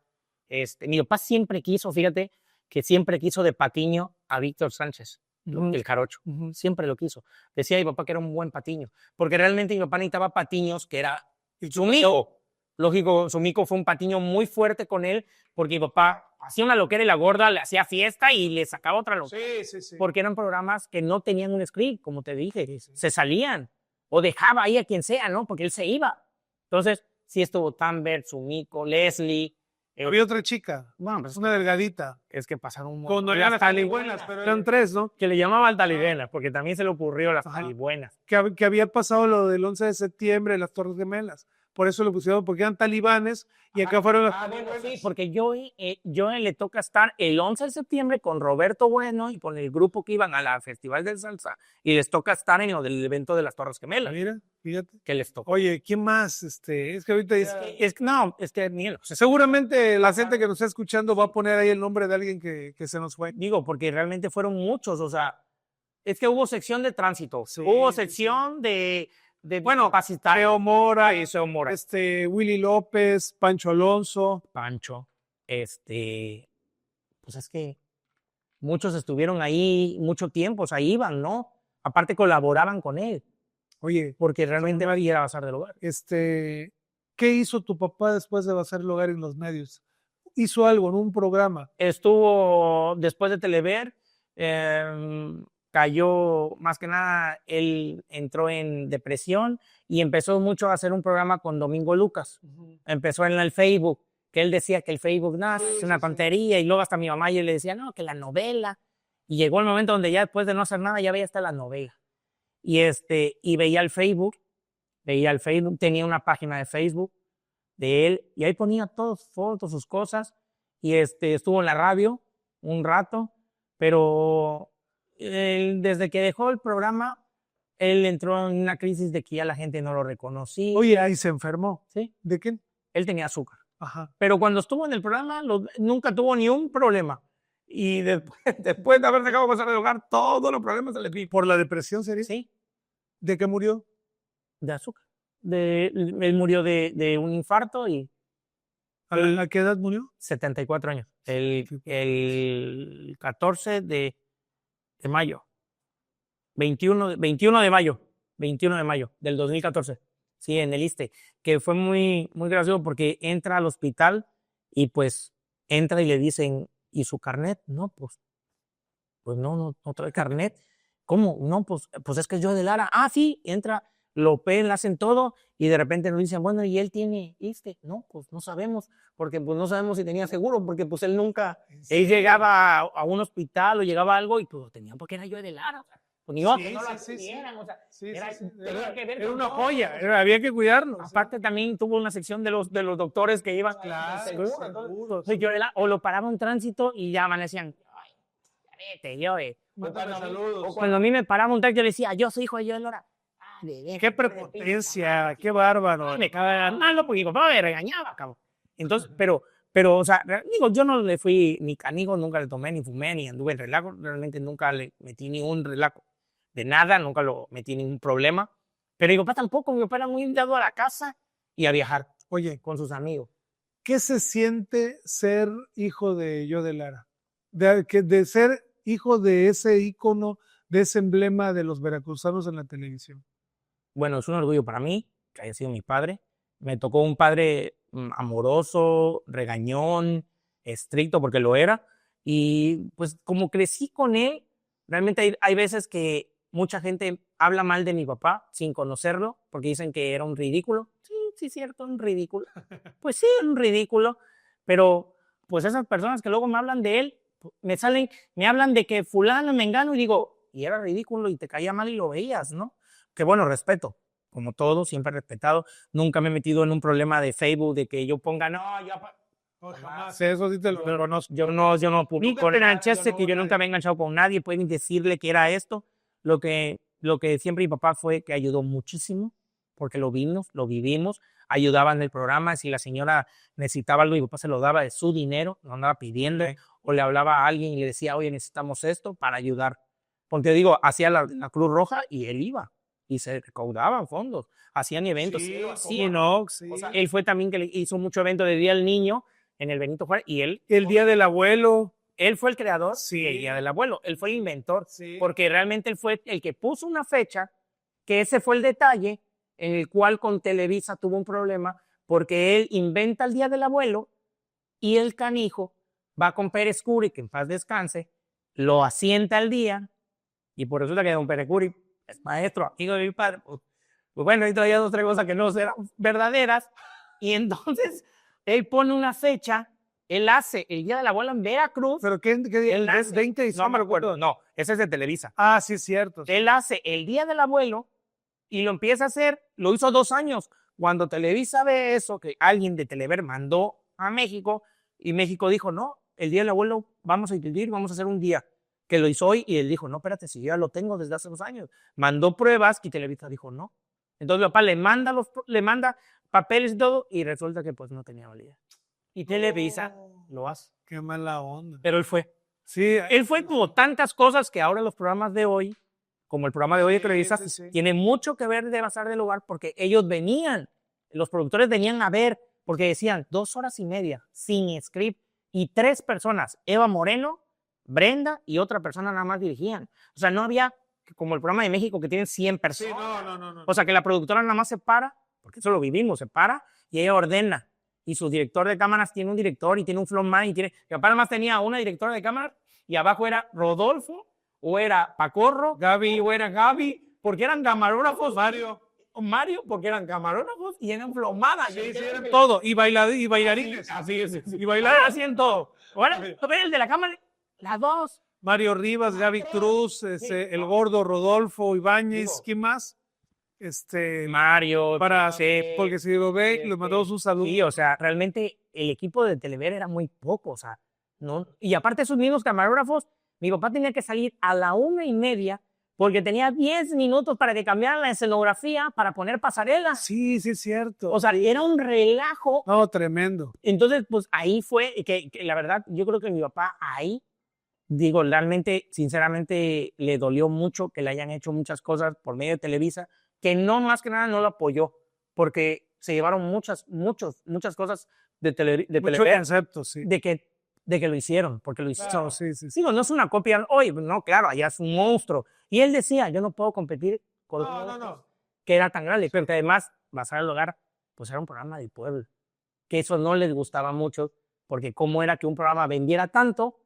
[SPEAKER 2] Mi papá siempre quiso, fíjate, que siempre quiso de patiño a Víctor Sánchez. El jarocho, siempre lo quiso. Decía mi papá que era un buen patiño, porque realmente mi papá necesitaba patiños, que era Sumico. Lógico, Sumico fue un patiño muy fuerte con él, porque mi papá hacía una loquera y la gorda le hacía fiesta y le sacaba otra loquera.
[SPEAKER 1] Sí.
[SPEAKER 2] Porque eran programas que no tenían un script, como te dije, se salían, o dejaba ahí a quien sea, ¿no? Porque él se iba. Entonces, sí estuvo Tambert, Sumico, Leslie.
[SPEAKER 1] Había otra chica,
[SPEAKER 2] bueno, pues,
[SPEAKER 1] una delgadita.
[SPEAKER 2] Es que pasaron un
[SPEAKER 1] montón. Con las talibuenas, pero eran tres, ¿no?
[SPEAKER 2] Que le llamaban talibuenas, porque también se le ocurrió las talibuenas.
[SPEAKER 1] Que había pasado lo del 11 de septiembre, las Torres Gemelas. Por eso lo pusieron, porque eran talibanes y acá fueron las...
[SPEAKER 2] Bueno, sí, porque yo le toca estar el 11 de septiembre con Roberto Bueno y con el grupo que iban a la Festival del Salsa y les toca estar en lo del evento de las Torres Gemelas.
[SPEAKER 1] Mira, fíjate.
[SPEAKER 2] Que les toca.
[SPEAKER 1] Oye, ¿quién más? Es que ahorita
[SPEAKER 2] Miguel.
[SPEAKER 1] Seguramente la gente que nos está escuchando va a poner ahí el nombre de alguien que se nos fue.
[SPEAKER 2] Digo, porque realmente fueron muchos, o sea, es que hubo sección de tránsito, hubo sección de bueno, Seo Mora y Seo Mora.
[SPEAKER 1] Willy López, Pancho Alonso.
[SPEAKER 2] Pues es que muchos estuvieron ahí mucho tiempo, o sea, iban, ¿no? Aparte colaboraban con él.
[SPEAKER 1] Oye.
[SPEAKER 2] Porque realmente nadie era Bazar del Hogar.
[SPEAKER 1] ¿Qué hizo tu papá después de Bazar del Hogar en los medios? ¿Hizo algo en un programa?
[SPEAKER 2] Estuvo después de Telever, cayó, más que nada, él entró en depresión y empezó mucho a hacer un programa con Domingo Lucas. Empezó en el Facebook, que él decía que el Facebook, no, es una tontería, y luego hasta mi mamá yo le decía, no, que la novela. Y llegó el momento donde ya después de no hacer nada, ya veía hasta la novela. Y veía el Facebook, tenía una página de Facebook de él, y ahí ponía todas fotos, sus cosas, y estuvo en la radio un rato, pero desde que dejó el programa, él entró en una crisis de que ya la gente no lo reconocía.
[SPEAKER 1] Oye, ahí se enfermó.
[SPEAKER 2] ¿Sí?
[SPEAKER 1] ¿De qué?
[SPEAKER 2] Él tenía azúcar.
[SPEAKER 1] Ajá.
[SPEAKER 2] Pero cuando estuvo en el programa, nunca tuvo ni un problema. Y después de haber dejado de pasar de hogar, todos los problemas se le vino.
[SPEAKER 1] ¿Por la depresión sería?
[SPEAKER 2] Sí.
[SPEAKER 1] ¿De qué murió?
[SPEAKER 2] De azúcar. Él murió de un infarto y...
[SPEAKER 1] ¿A qué edad murió?
[SPEAKER 2] 74 años. El 14 de mayo. 21 de mayo. 21 de mayo del 2014. Sí, en el ISSSTE. Que fue muy, muy gracioso porque entra al hospital y pues entra y le dicen, ¿y su carnet? No, pues no trae carnet. ¿Cómo? No, pues es que es Joe de Lara. Ah, sí, entra, lo operan, hacen todo y de repente nos dicen, bueno, ¿y él tiene ISSSTE? No, pues no sabemos, porque pues no sabemos si tenía seguro, porque pues él nunca, él llegaba a un hospital o llegaba a algo y pues lo tenían porque era Joe de Lara. Pues ni que no lo atendieran, o sea, tenía que ver
[SPEAKER 1] era
[SPEAKER 2] con
[SPEAKER 1] una
[SPEAKER 2] todo.
[SPEAKER 1] joya, había que cuidarnos.
[SPEAKER 2] Aparte también tuvo una sección de los doctores que iban
[SPEAKER 1] Seguro.
[SPEAKER 2] o lo paraba un tránsito y ya amanecían, ay, ya vete, yo, o cuando a mí me paraba un taxi, yo le decía, yo soy hijo de Joe Lora.
[SPEAKER 1] Qué prepotencia, qué bárbaro.
[SPEAKER 2] Me cagaba malo porque mi papá me regañaba, cabrón. Entonces, pero, o sea, digo, yo no le fui ni canigo, nunca le tomé, ni fumé, ni anduve en relajo, realmente nunca le metí ni un relajo de nada, nunca lo metí ningún problema. Pero mi papá tampoco, mi papá era muy dado a la casa y a viajar.
[SPEAKER 1] Oye,
[SPEAKER 2] con sus amigos.
[SPEAKER 1] ¿Qué se siente ser hijo de Joe de Lara? De ser hijo de ese ícono, de ese emblema de los veracruzanos en la televisión.
[SPEAKER 2] Bueno, es un orgullo para mí que haya sido mi padre. Me tocó un padre amoroso, regañón, estricto, porque lo era. Y pues como crecí con él, realmente hay veces que mucha gente habla mal de mi papá sin conocerlo, porque dicen que era un ridículo. Sí, cierto, un ridículo. Pues sí, un ridículo. Pero pues esas personas que luego me hablan de él, me hablan de que fulano, mengano, y digo, y era ridículo y te caía mal y lo veías, ¿no? Que bueno, respeto, como todo, siempre respetado. Nunca me he metido en un problema de Facebook de que yo ponga, no, yo...
[SPEAKER 1] Jamás, eso sí te lo reconozco.
[SPEAKER 2] Yo no publico nada, que yo nunca me he enganchado con nadie, pueden decirle que era esto. Lo que siempre mi papá fue que ayudó muchísimo, porque lo vivimos, ayudaba en el programa, si la señora necesitaba algo, mi papá se lo daba de su dinero, no andaba pidiendo, o le hablaba a alguien y le decía, oye, necesitamos esto para ayudar. Porque digo, hacía la Cruz Roja y él iba. Y se recaudaban fondos, hacían eventos.
[SPEAKER 1] Sí.
[SPEAKER 2] O sea, él fue también que hizo mucho evento de Día del Niño en el Benito Juárez, y él...
[SPEAKER 1] El Día del Abuelo.
[SPEAKER 2] Él fue el creador
[SPEAKER 1] Sí.
[SPEAKER 2] del Día del Abuelo, él fue el inventor,
[SPEAKER 1] Sí.
[SPEAKER 2] porque realmente él fue el que puso una fecha, que ese fue el detalle en el cual con Televisa tuvo un problema, porque él inventa el Día del Abuelo y el canijo va con Pérez Curi, que en paz descanse, lo asienta al día, y por eso que don Pérez Curi es maestro, amigo de mi padre, pues bueno, y todavía 2 o 3 cosas que no eran verdaderas, y entonces él pone una fecha, él hace el Día del Abuelo en Veracruz.
[SPEAKER 1] ¿Pero qué día?
[SPEAKER 2] Él hace,
[SPEAKER 1] 20 de diciembre.
[SPEAKER 2] No me acuerdo, no, ese es de Televisa.
[SPEAKER 1] Ah, sí, es cierto.
[SPEAKER 2] Él hace el Día del Abuelo y lo empieza a hacer, lo hizo 2 años. Cuando Televisa ve eso, que alguien de Telever mandó a México, y México dijo, no, el Día del Abuelo vamos a incluir, vamos a hacer un día, que lo hizo hoy, y él dijo, no, espérate, si yo ya lo tengo desde hace 2 años. Mandó pruebas y Televisa dijo, no. Entonces mi papá le manda papeles y todo, y resulta que pues no tenía validez. Y Televisa lo hace.
[SPEAKER 1] Qué mala onda.
[SPEAKER 2] Pero él fue.
[SPEAKER 1] Sí.
[SPEAKER 2] Él fue como tantas cosas que ahora los programas de hoy, como el programa de hoy de Televisa, tiene mucho que ver de Bazar del Hogar, porque ellos venían, los productores venían a ver, porque decían 2 horas y media sin script, y 3 personas, Eva Moreno, Brenda y otra persona nada más dirigían. O sea, no había como el programa de México que tienen 100 personas.
[SPEAKER 1] Sí, no.
[SPEAKER 2] O sea, que la productora nada más se para, porque eso lo vivimos, se para y ella ordena. Y su director de cámaras tiene un director y tiene un floorman y tiene... Mi papá además tenía una directora de cámaras y abajo era Rodolfo o era Pacorro,
[SPEAKER 1] Gaby,
[SPEAKER 2] o era Gaby, porque eran camarógrafos. Mario, porque eran camarógrafos y eran flomadas.
[SPEAKER 1] Sí, eran todo. Y bailarines.
[SPEAKER 2] Así es.
[SPEAKER 1] Y
[SPEAKER 2] Bailar hacían todo. Ahora, tú ves el de la cámara, las dos.
[SPEAKER 1] Mario Rivas, Gaby Cruz, el gordo Rodolfo Ibáñez, ¿quién más?
[SPEAKER 2] Mario.
[SPEAKER 1] Porque si lo ve, le mandamos un saludo.
[SPEAKER 2] Sí, o sea, realmente el equipo de Telever era muy poco, o sea, ¿no? Y aparte esos mismos camarógrafos, mi papá tenía que salir a la 1:30 porque tenía 10 minutos para que cambiaran la escenografía para poner pasarelas.
[SPEAKER 1] Sí, es cierto.
[SPEAKER 2] O sea, era un relajo.
[SPEAKER 1] No, tremendo.
[SPEAKER 2] Entonces, pues ahí fue que la verdad, yo creo que mi papá ahí, digo, realmente, sinceramente, le dolió mucho que le hayan hecho muchas cosas por medio de Televisa, que no, más que nada, no lo apoyó, porque se llevaron muchas cosas de
[SPEAKER 1] Mucho concepto, sí.
[SPEAKER 2] de que lo hicieron, porque lo hicieron.
[SPEAKER 1] Claro, sí.
[SPEAKER 2] Digo, no es una copia, oye, no, claro, allá es un monstruo. Y él decía, yo no puedo competir con que era tan grande, pero que además, Bazar del Hogar, pues era un programa del pueblo, que eso no les gustaba mucho, porque cómo era que un programa vendiera tanto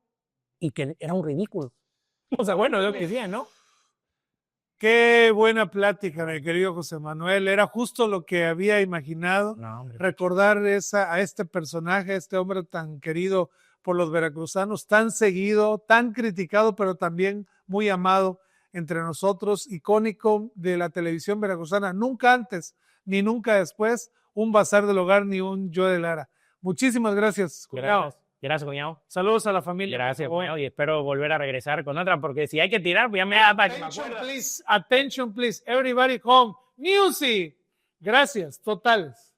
[SPEAKER 2] y que era un ridículo. O sea, bueno, es lo que decía, ¿no?
[SPEAKER 1] Qué buena plática, mi querido José Manuel. Era justo lo que había imaginado.
[SPEAKER 2] No, hombre.
[SPEAKER 1] Recordar a este personaje, a este hombre tan querido por los veracruzanos, tan seguido, tan criticado, pero también muy amado entre nosotros, icónico de la televisión veracruzana. Nunca antes ni nunca después un Bazar del Hogar ni un Joe de Lara. Muchísimas gracias, cuñado.
[SPEAKER 2] Gracias, cuñado.
[SPEAKER 1] Saludos a la familia.
[SPEAKER 2] Gracias, cuñado. Y espero volver a regresar con otra, porque si hay que tirar, pues ya me da para que me
[SPEAKER 1] Attention,
[SPEAKER 2] acuerde.
[SPEAKER 1] please. Attention, please. Everybody home. Music. Gracias, totales.